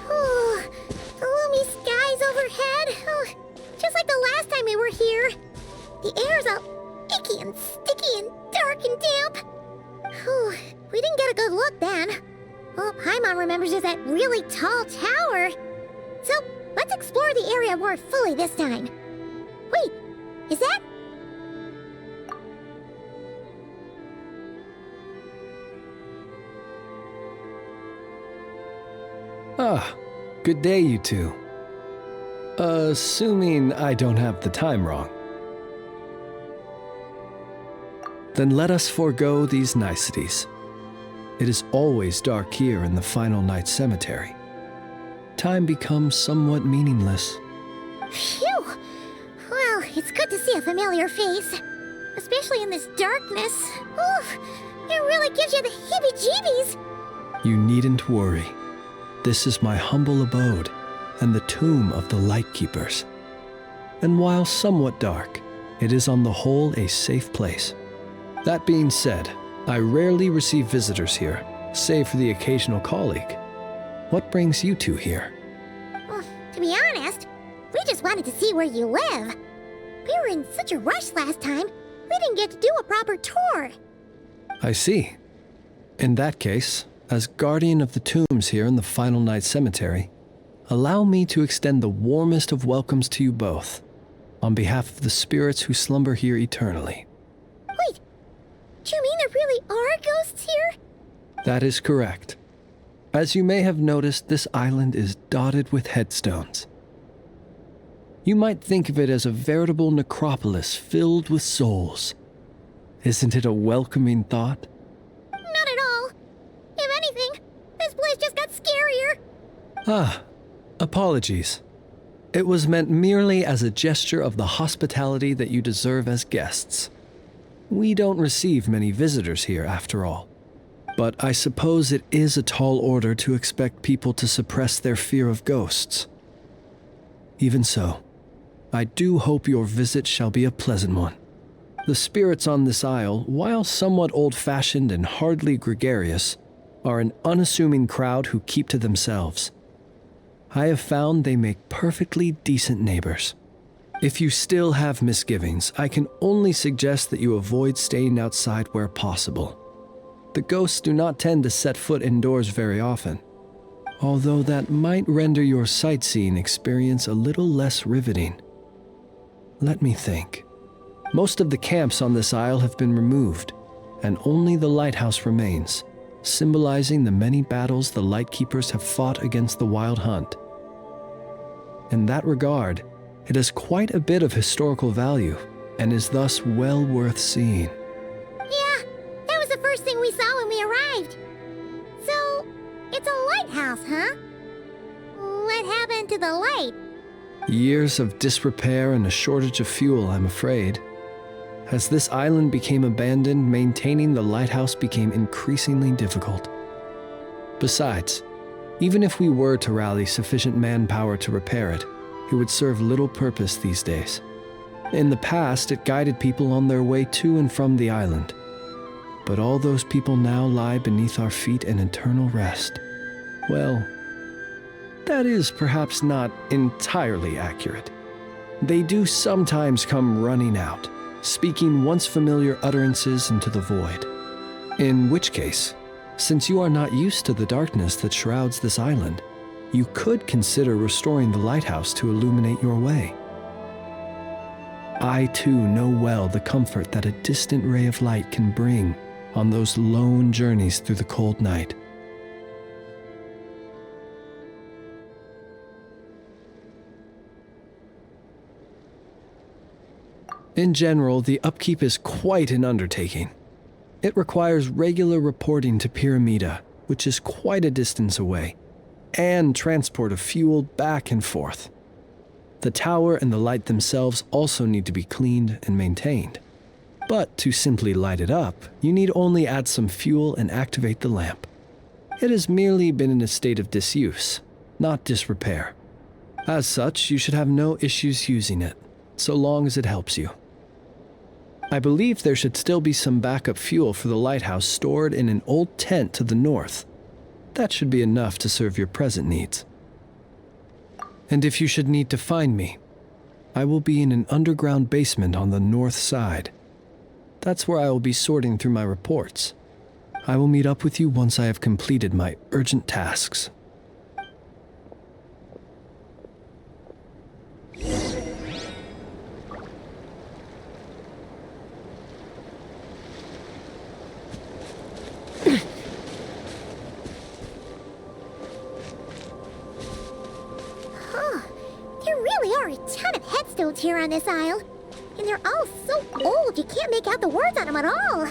Oh, the gloomy skies overhead. Oh, just like the last time we were here. The air's all icky and sticky and dark and damp. Oh, we didn't get a good look then. All Paimon remembers is that really tall tower. So, let's explore the area more fully this time. Wait, is that... Ah, good day, you two. Assuming I don't have the time wrong. Then let us forego these niceties. It is always dark here in the Final Night Cemetery. Time becomes somewhat meaningless. Phew! Well, it's good to see a familiar face. Especially in this darkness. Oof! It really gives you the heebie-jeebies! You needn't worry. This is my humble abode and the tomb of the Lightkeepers. And while somewhat dark, it is on the whole a safe place. That being said, I rarely receive visitors here, save for the occasional colleague. What brings you two here? Well, to be honest, we just wanted to see where you live. We were in such a rush last time, we didn't get to do a proper tour. I see. In that case, as guardian of the tombs here in the Final Night Cemetery, allow me to extend the warmest of welcomes to you both, on behalf of the spirits who slumber here eternally. Wait, do you mean there really are ghosts here? That is correct. As you may have noticed, this island is dotted with headstones. You might think of it as a veritable necropolis filled with souls. Isn't it a welcoming thought? Not at all. If anything, this place just got scarier. Ah, apologies. It was meant merely as a gesture of the hospitality that you deserve as guests. We don't receive many visitors here, after all. But I suppose it is a tall order to expect people to suppress their fear of ghosts. Even so, I do hope your visit shall be a pleasant one. The spirits on this isle, while somewhat old-fashioned and hardly gregarious, are an unassuming crowd who keep to themselves. I have found they make perfectly decent neighbors. If you still have misgivings, I can only suggest that you avoid staying outside where possible. The ghosts do not tend to set foot indoors very often, although that might render your sightseeing experience a little less riveting. Let me think. Most of the camps on this isle have been removed, and only the lighthouse remains, symbolizing the many battles the Lightkeepers have fought against the Wild Hunt. In that regard, it has quite a bit of historical value, and is thus well worth seeing. Yeah, that was the first thing we saw when we arrived. So, it's a lighthouse, huh? What happened to the light? Years of disrepair and a shortage of fuel, I'm afraid. As this island became abandoned, maintaining the lighthouse became increasingly difficult. Besides, even if we were to rally sufficient manpower to repair it, it would serve little purpose these days. In the past, it guided people on their way to and from the island. But all those people now lie beneath our feet in eternal rest. Well, that is perhaps not entirely accurate. They do sometimes come running out, speaking once familiar utterances into the void. In which case, since you are not used to the darkness that shrouds this island, you could consider restoring the lighthouse to illuminate your way. I too know well the comfort that a distant ray of light can bring on those lone journeys through the cold night. In general, the upkeep is quite an undertaking. It requires regular reporting to Pyramida, which is quite a distance away, and transport of fuel back and forth. The tower and the light themselves also need to be cleaned and maintained. But to simply light it up, you need only add some fuel and activate the lamp. It has merely been in a state of disuse, not disrepair. As such, you should have no issues using it, so long as it helps you. I believe there should still be some backup fuel for the lighthouse stored in an old tent to the north. That should be enough to serve your present needs. And if you should need to find me, I will be in an underground basement on the north side. That's where I will be sorting through my reports. I will meet up with you once I have completed my urgent tasks. Headstones here on this isle, and they're all so old you can't make out the words on them at all.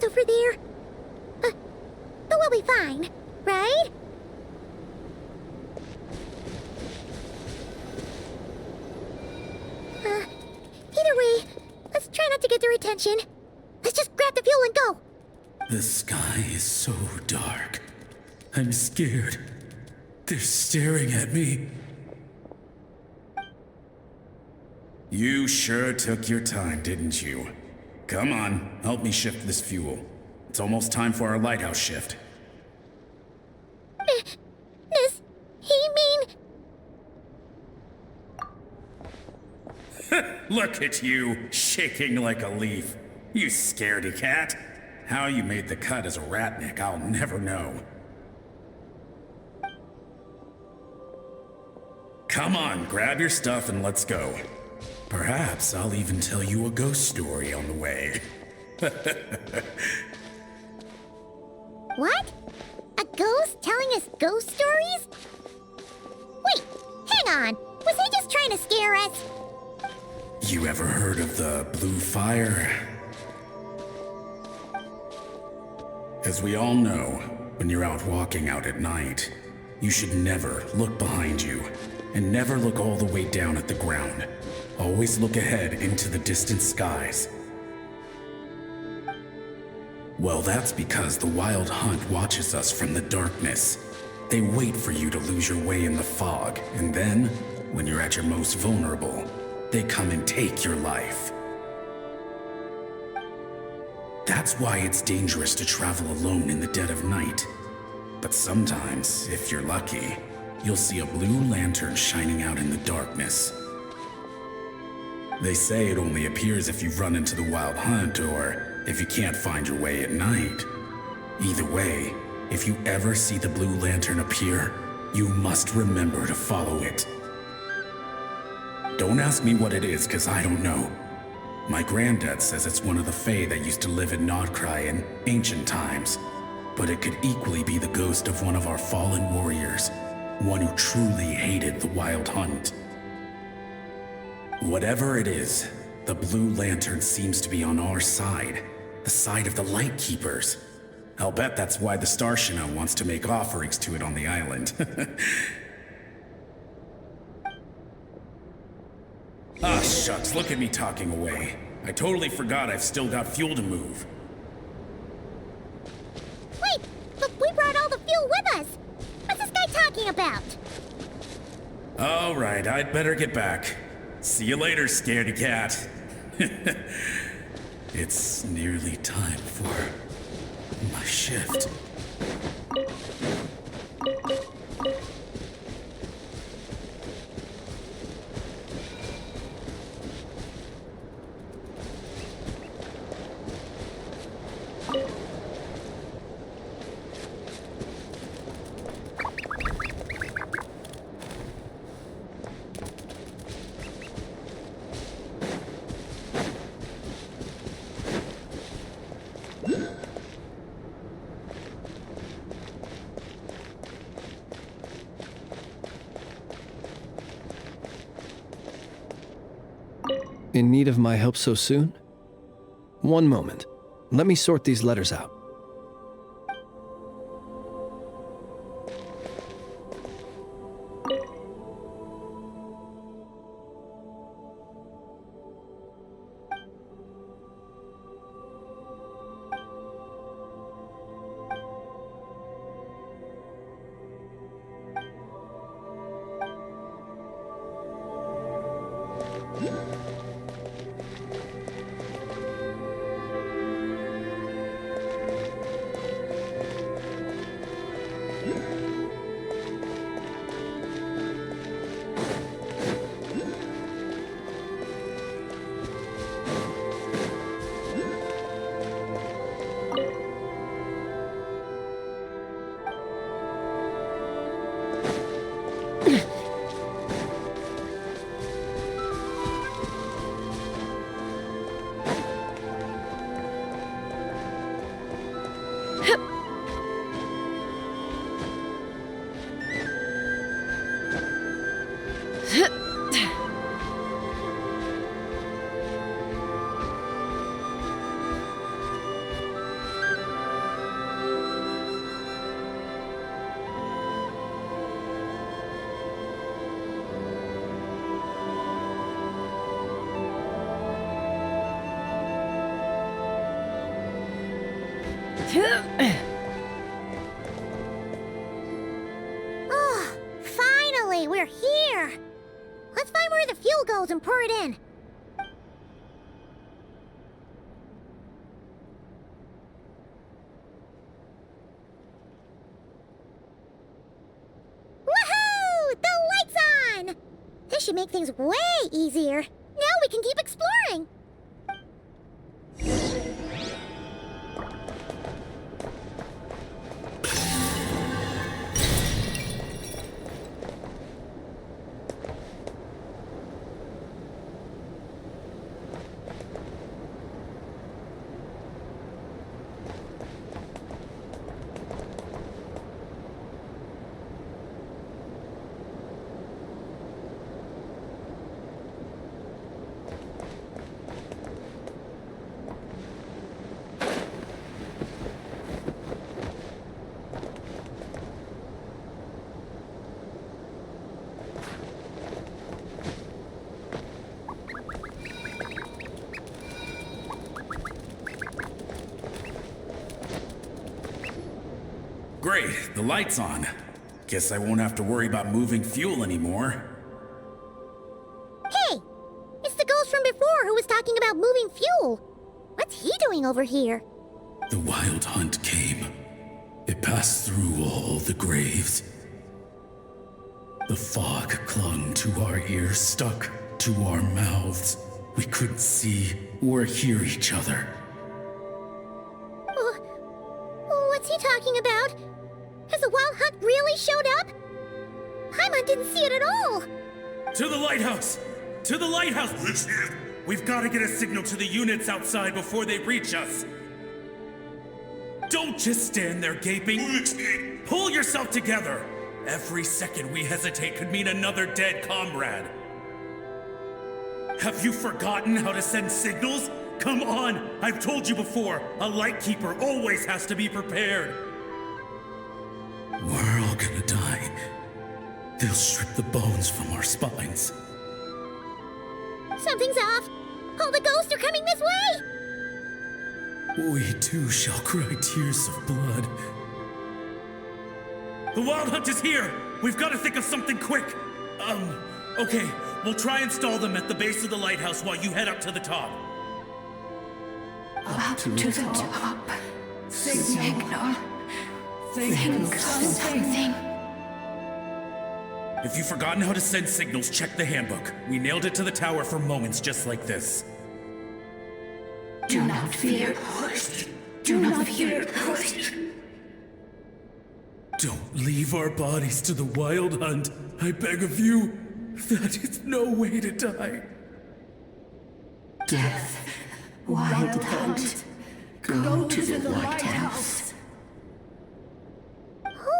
just over there. But we'll be fine, right? Either way, let's try not to get their attention. Let's just grab the fuel and go. The sky is so dark. I'm scared. They're staring at me. You sure took your time, didn't you? Come on, help me shift this fuel. It's almost time for our lighthouse shift. Does he mean... Look at you, shaking like a leaf. You scaredy cat. How you made the cut as a ratnik, I'll never know. Come on, grab your stuff and let's go. Perhaps I'll even tell you a ghost story on the way. What? A ghost telling us ghost stories? Wait, hang on. Was he just trying to scare us? You ever heard of the blue fire? As we all know, when you're out walking out at night, you should never look behind you, and never look all the way down at the ground. Always look ahead into the distant skies. Well, that's because the Wild Hunt watches us from the darkness. They wait for you to lose your way in the fog, and then, when you're at your most vulnerable, they come and take your life. That's why it's dangerous to travel alone in the dead of night. But sometimes, if you're lucky, you'll see a blue lantern shining out in the darkness. They say it only appears if you've run into the Wild Hunt or if you can't find your way at night. Either way, if you ever see the blue lantern appear, you must remember to follow it. Don't ask me what it is, 'cause I don't know. My granddad says it's one of the Fae that used to live in Nod-Krai in ancient times. But it could equally be the ghost of one of our fallen warriors, one who truly hated the Wild Hunt. Whatever it is, the blue lantern seems to be on our side, the side of the Light Keepers. I'll bet that's why the Starshina wants to make offerings to it on the island. Ah, shucks, look at me talking away. I totally forgot I've still got fuel to move. Wait, but we brought all the fuel with us. What's this guy talking about? All right, I'd better get back. See you later, scaredy cat. It's nearly time for my shift. In need of my help so soon? One moment. Let me sort these letters out. Oh, finally, we're here! Let's find where the fuel goes and pour it in. Woohoo! The light's on! This should make things way easier. Now we can keep exploring. Great, the light's on. Guess I won't have to worry about moving fuel anymore. Hey! It's the ghost from before who was talking about moving fuel. What's he doing over here? The wild hunt came. It passed through all the graves. The fog clung to our ears, stuck to our mouths. We couldn't see or hear each other. What's he talking about? Has the wild hunt really showed up? Paimon didn't see it at all. To the lighthouse! To the lighthouse! We've got to get a signal to the units outside before they reach us. Don't just stand there gaping. Pull yourself together. Every second we hesitate could mean another dead comrade. Have you forgotten how to send signals? Come on! I've told you before, a lightkeeper always has to be prepared. We're all gonna die. They'll strip the bones from our spines. Something's off. All the ghosts are coming this way. We too shall cry tears of blood. The wild hunt is here! We've got to think of something quick! Okay, we'll try and stall them at the base of the lighthouse while you head up to the top. Up to the top. Signal. Think something. If you've forgotten how to send signals, check the handbook. We nailed it to the tower for moments just like this. Do not fear. Do not fear. Don't leave our bodies to the wild hunt. I beg of you. That is no way to die. Death. Wild hunt. Go to the lighthouse.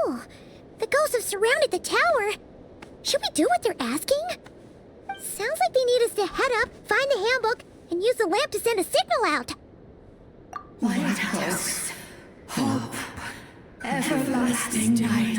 Oh, the ghosts have surrounded the tower. Should we do what they're asking? Sounds like they need us to head up, find the handbook, and use the lamp to send a signal out. Lighthouse. Hope. Everlasting night.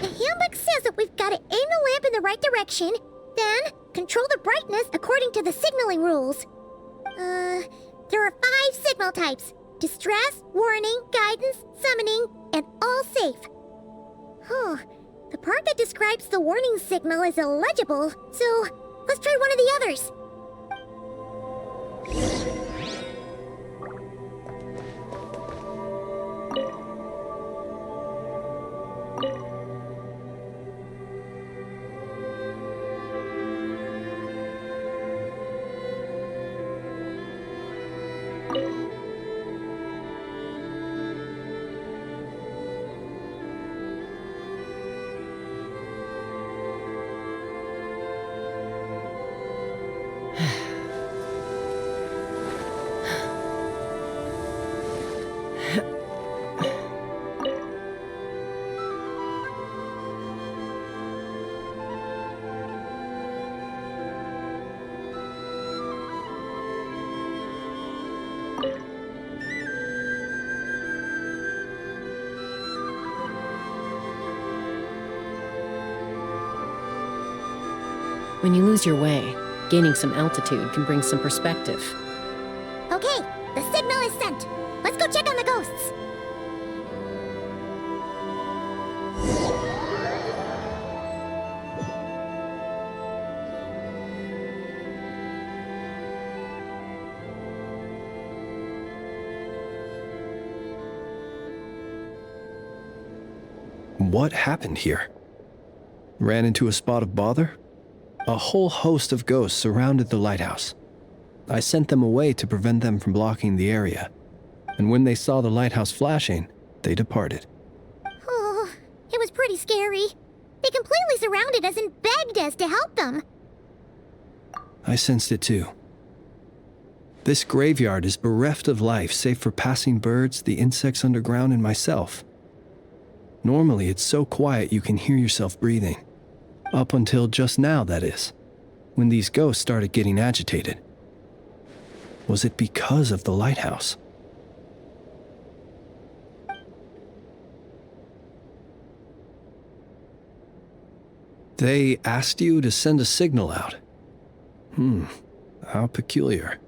The handbook says that we've got to aim the lamp in the right direction, then control the brightness according to the signaling rules. There are 5 signal types: distress, warning, guidance, summoning, and all safe. The part that describes the warning signal is illegible, so let's try one of the others. When you lose your way, gaining some altitude can bring some perspective. Okay, the signal is sent. Let's go check on the ghosts. What happened here? Ran into a spot of bother? A whole host of ghosts surrounded the lighthouse. I sent them away to prevent them from blocking the area, and when they saw the lighthouse flashing, they departed. Oh, it was pretty scary. They completely surrounded us and begged us to help them. I sensed it too. This graveyard is bereft of life save for passing birds, the insects underground, and myself. Normally, it's so quiet you can hear yourself breathing. Up until just now, that is, when these ghosts started getting agitated. Was it because of the lighthouse? They asked you to send a signal out. How peculiar.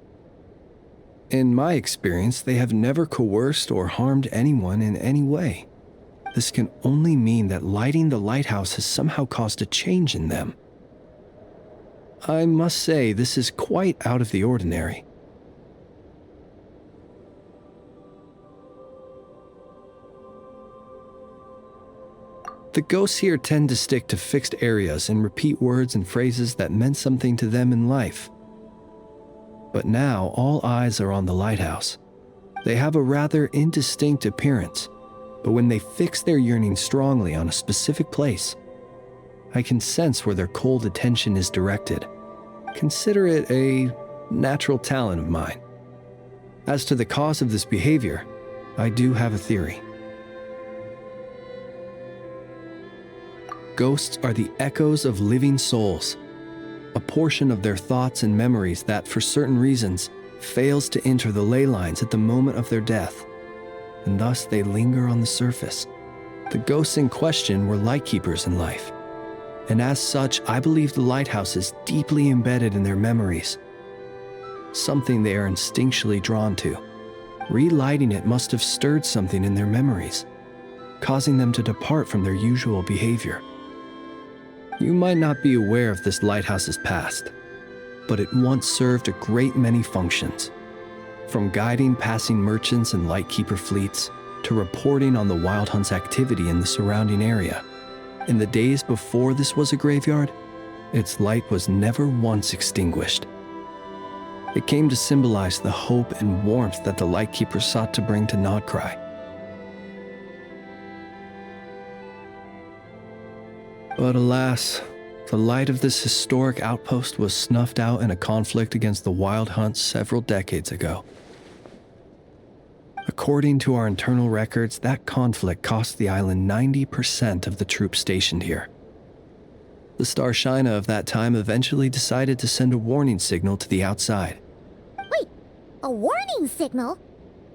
In my experience, they have never coerced or harmed anyone in any way. This can only mean that lighting the lighthouse has somehow caused a change in them. I must say, this is quite out of the ordinary. The ghosts here tend to stick to fixed areas and repeat words and phrases that meant something to them in life. But now all eyes are on the lighthouse. They have a rather indistinct appearance, but when they fix their yearning strongly on a specific place, I can sense where their cold attention is directed. Consider it a natural talent of mine. As to the cause of this behavior, I do have a theory. Ghosts are the echoes of living souls, a portion of their thoughts and memories that, for certain reasons, fails to enter the ley lines at the moment of their death, and thus they linger on the surface. The ghosts in question were lightkeepers in life, and as such, I believe the lighthouse is deeply embedded in their memories, something they are instinctually drawn to. Relighting it must have stirred something in their memories, causing them to depart from their usual behavior. You might not be aware of this lighthouse's past, but it once served a great many functions. From guiding passing merchants and lightkeeper fleets, to reporting on the Wild Hunt's activity in the surrounding area. In the days before this was a graveyard, its light was never once extinguished. It came to symbolize the hope and warmth that the lightkeeper sought to bring to Nod-Krai. But alas, the light of this historic outpost was snuffed out in a conflict against the Wild Hunt several decades ago. According to our internal records, that conflict cost the island 90% of the troops stationed here. The Starshina of that time eventually decided to send a warning signal to the outside. Wait, a warning signal?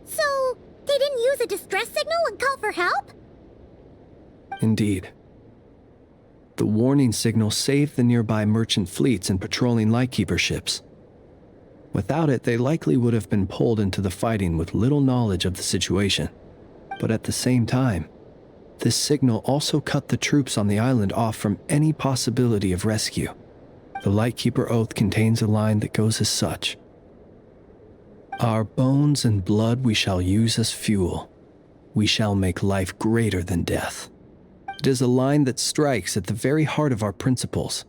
So, they didn't use a distress signal and call for help? Indeed. The warning signal saved the nearby merchant fleets and patrolling lightkeeper ships. Without it, they likely would have been pulled into the fighting with little knowledge of the situation. But at the same time, this signal also cut the troops on the island off from any possibility of rescue. The Lightkeeper Oath contains a line that goes as such: "Our bones and blood we shall use as fuel. We shall make life greater than death." It is a line that strikes at the very heart of our principles.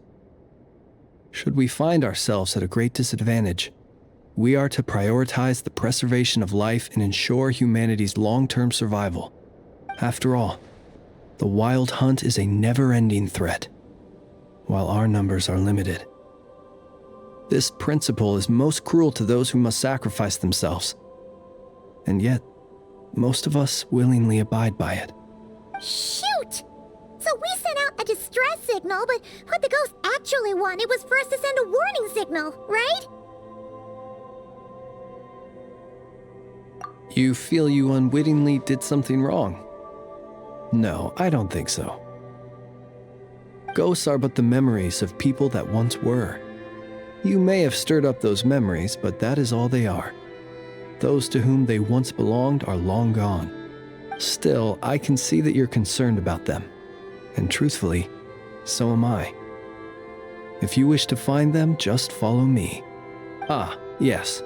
Should we find ourselves at a great disadvantage, we are to prioritize the preservation of life and ensure humanity's long-term survival. After all, the Wild Hunt is a never-ending threat, while our numbers are limited. This principle is most cruel to those who must sacrifice themselves, and yet, most of us willingly abide by it. Shoot! So we sent out a distress signal, but what the ghost actually wanted was for us to send a warning signal, right? You feel you unwittingly did something wrong? No, I don't think so. Ghosts are but the memories of people that once were. You may have stirred up those memories, but that is all they are. Those to whom they once belonged are long gone. Still, I can see that you're concerned about them. And truthfully, so am I. If you wish to find them, just follow me. Ah, yes.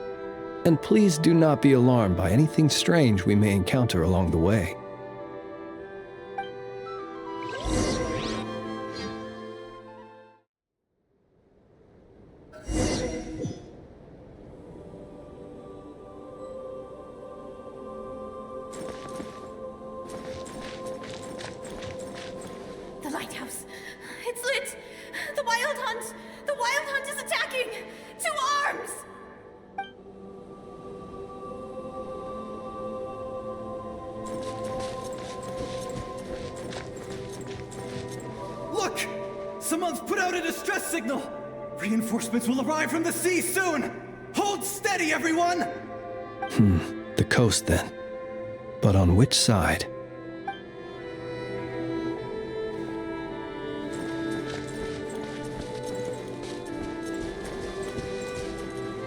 And please do not be alarmed by anything strange we may encounter along the way. The lighthouse. It's lit! The Wild Hunt! The Wild Hunt is attacking! To arms! Look! Someone's put out a distress signal! Reinforcements will arrive from the sea soon! Hold steady, everyone! The coast then. But on which side?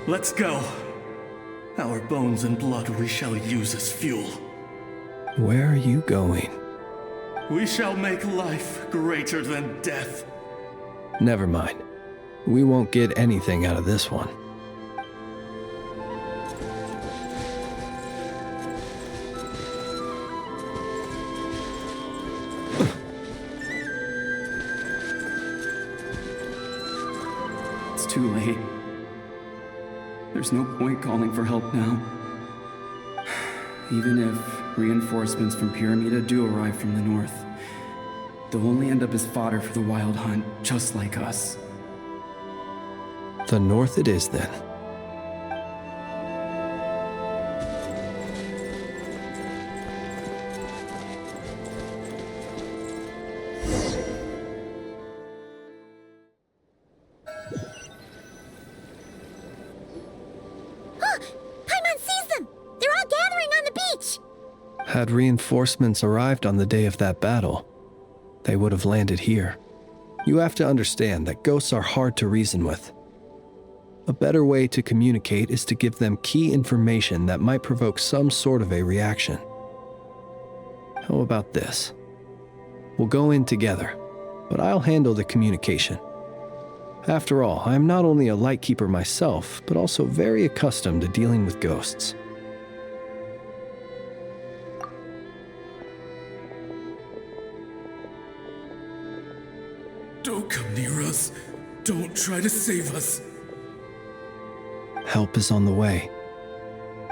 Let's go. Our bones and blood we shall use as fuel. Where are you going? We shall make life greater than death. Never mind. We won't get anything out of this one. It's too late. There's no point calling for help now. Even if reinforcements from Pyramida do arrive from the north, they'll only end up as fodder for the Wild Hunt, just like us. The north it is then. Had reinforcements arrived on the day of that battle, they would have landed here. You have to understand that ghosts are hard to reason with. A better way to communicate is to give them key information that might provoke some sort of a reaction. How about this? We'll go in together, but I'll handle the communication. After all, I am not only a lightkeeper myself, but also very accustomed to dealing with ghosts. Don't come near us. Don't try to save us. Help is on the way.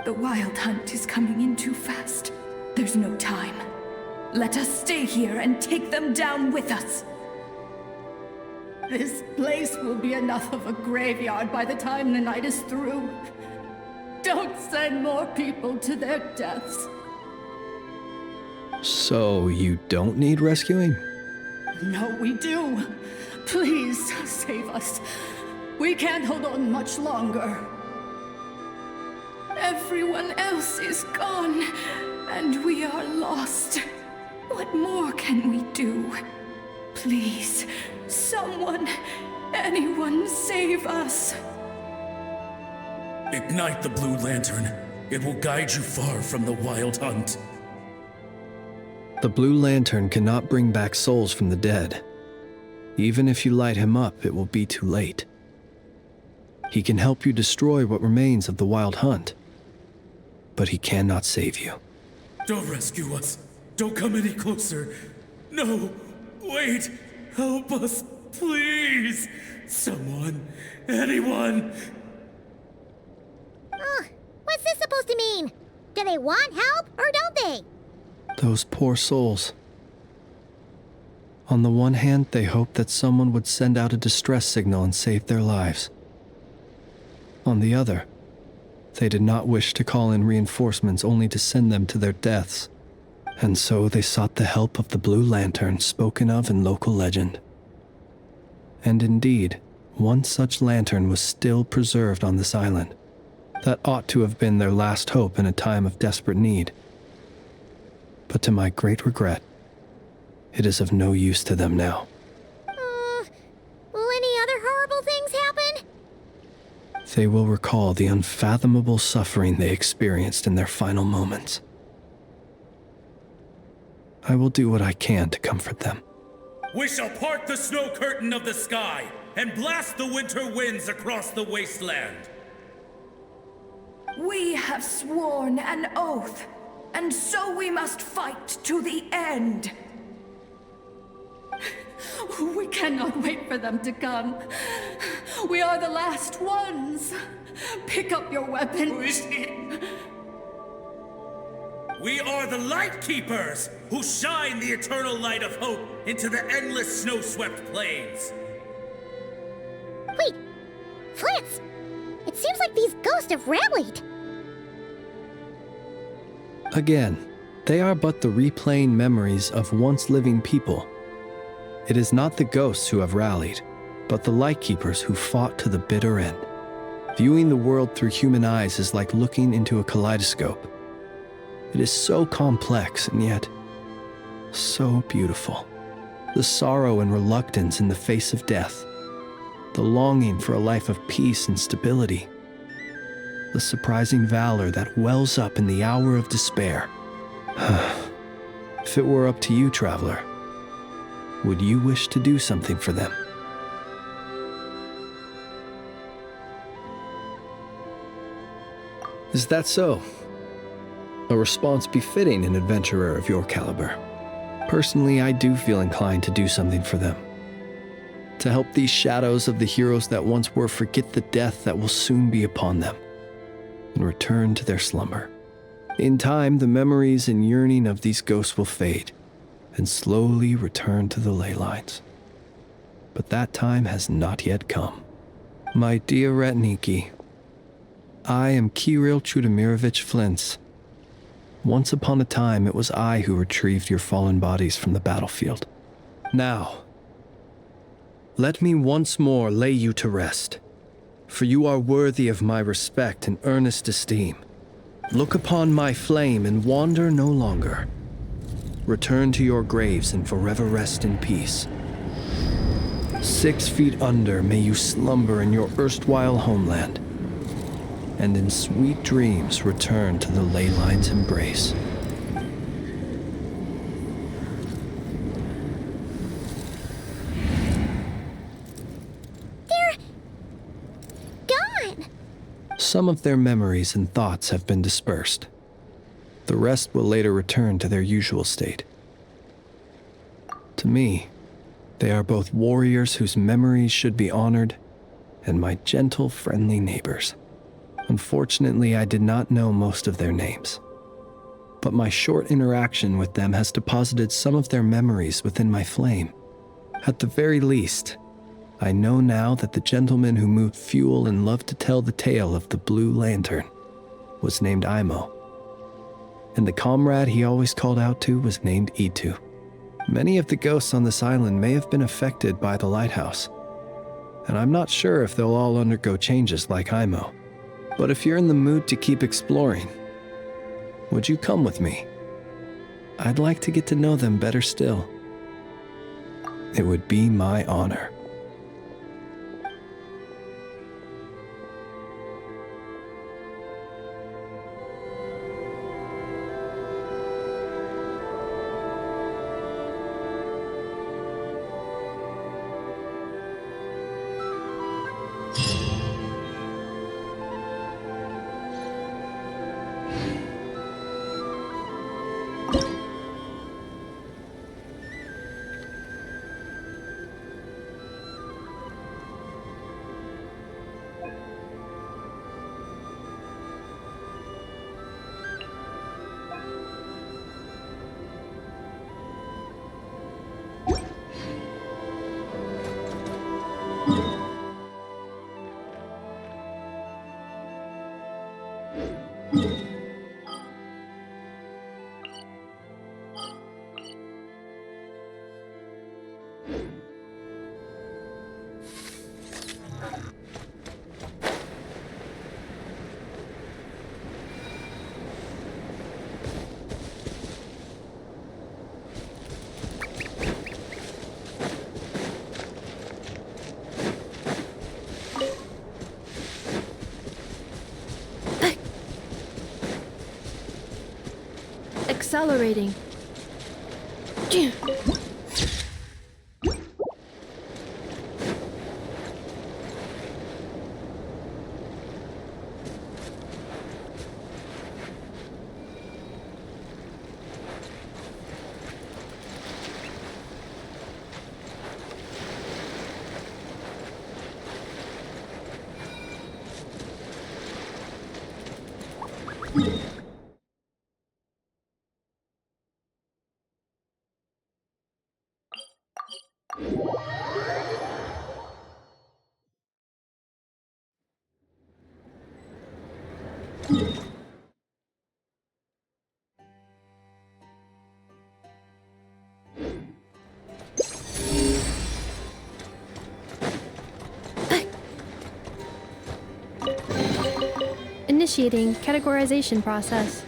The Wild Hunt is coming in too fast. There's no time. Let us stay here and take them down with us. This place will be enough of a graveyard by the time the night is through. Don't send more people to their deaths. So you don't need rescuing? No, we do. Please, save us. We can't hold on much longer. Everyone else is gone, and we are lost. What more can we do? Please, someone, anyone, save us. Ignite the blue lantern. It will guide you far from the Wild Hunt. The blue lantern cannot bring back souls from the dead. Even if you light him up, it will be too late. He can help you destroy what remains of the Wild Hunt, but he cannot save you. Don't rescue us. Don't come any closer. No, wait. Help us, please. Someone, anyone. What's this supposed to mean? Do they want help or don't they? Those poor souls. On the one hand, they hoped that someone would send out a distress signal and save their lives. On the other, they did not wish to call in reinforcements only to send them to their deaths. And so they sought the help of the blue lantern spoken of in local legend. And indeed, one such lantern was still preserved on this island. That ought to have been their last hope in a time of desperate need. But to my great regret, it is of no use to them now. They will recall the unfathomable suffering they experienced in their final moments. I will do what I can to comfort them. We shall part the snow curtain of the sky and blast the winter winds across the wasteland. We have sworn an oath, and so we must fight to the end. We cannot wait for them to come. We are the last ones. Pick up your weapons. We are the Light Keepers, who shine the eternal light of hope into the endless snow-swept plains. Wait, Flitz! It seems like these ghosts have rallied. Again, they are but the replaying memories of once living people. It is not the ghosts who have rallied, but the Lightkeepers who fought to the bitter end. Viewing the world through human eyes is like looking into a kaleidoscope. It is so complex and yet so beautiful. The sorrow and reluctance in the face of death, the longing for a life of peace and stability, the surprising valor that wells up in the hour of despair. If it were up to you, traveler, would you wish to do something for them? Is that so? A response befitting an adventurer of your caliber. Personally, I do feel inclined to do something for them. To help these shadows of the heroes that once were forget the death that will soon be upon them, and return to their slumber. In time, the memories and yearning of these ghosts will fade, and slowly return to the ley lines. But that time has not yet come. My dear Retniki, I am Kirill Chudamirovich Flintz. Once upon a time, it was I who retrieved your fallen bodies from the battlefield. Now, let me once more lay you to rest, for you are worthy of my respect and earnest esteem. Look upon my flame and wander no longer. Return to your graves and forever rest in peace. 6 feet under may you slumber in your erstwhile homeland, and in sweet dreams return to the ley line's embrace. They're gone. Some of their memories and thoughts have been dispersed. The rest will later return to their usual state. To me, they are both warriors whose memories should be honored, and my gentle, friendly neighbors. Unfortunately, I did not know most of their names, but my short interaction with them has deposited some of their memories within my flame. At the very least, I know now that the gentleman who moved fuel and loved to tell the tale of the Blue Lantern was named Imo, and the comrade he always called out to was named Itu. Many of the ghosts on this island may have been affected by the lighthouse, and I'm not sure if they'll all undergo changes like Imo. But if you're in the mood to keep exploring, would you come with me? I'd like to get to know them better still. It would be my honor. Accelerating. Initiating categorization process.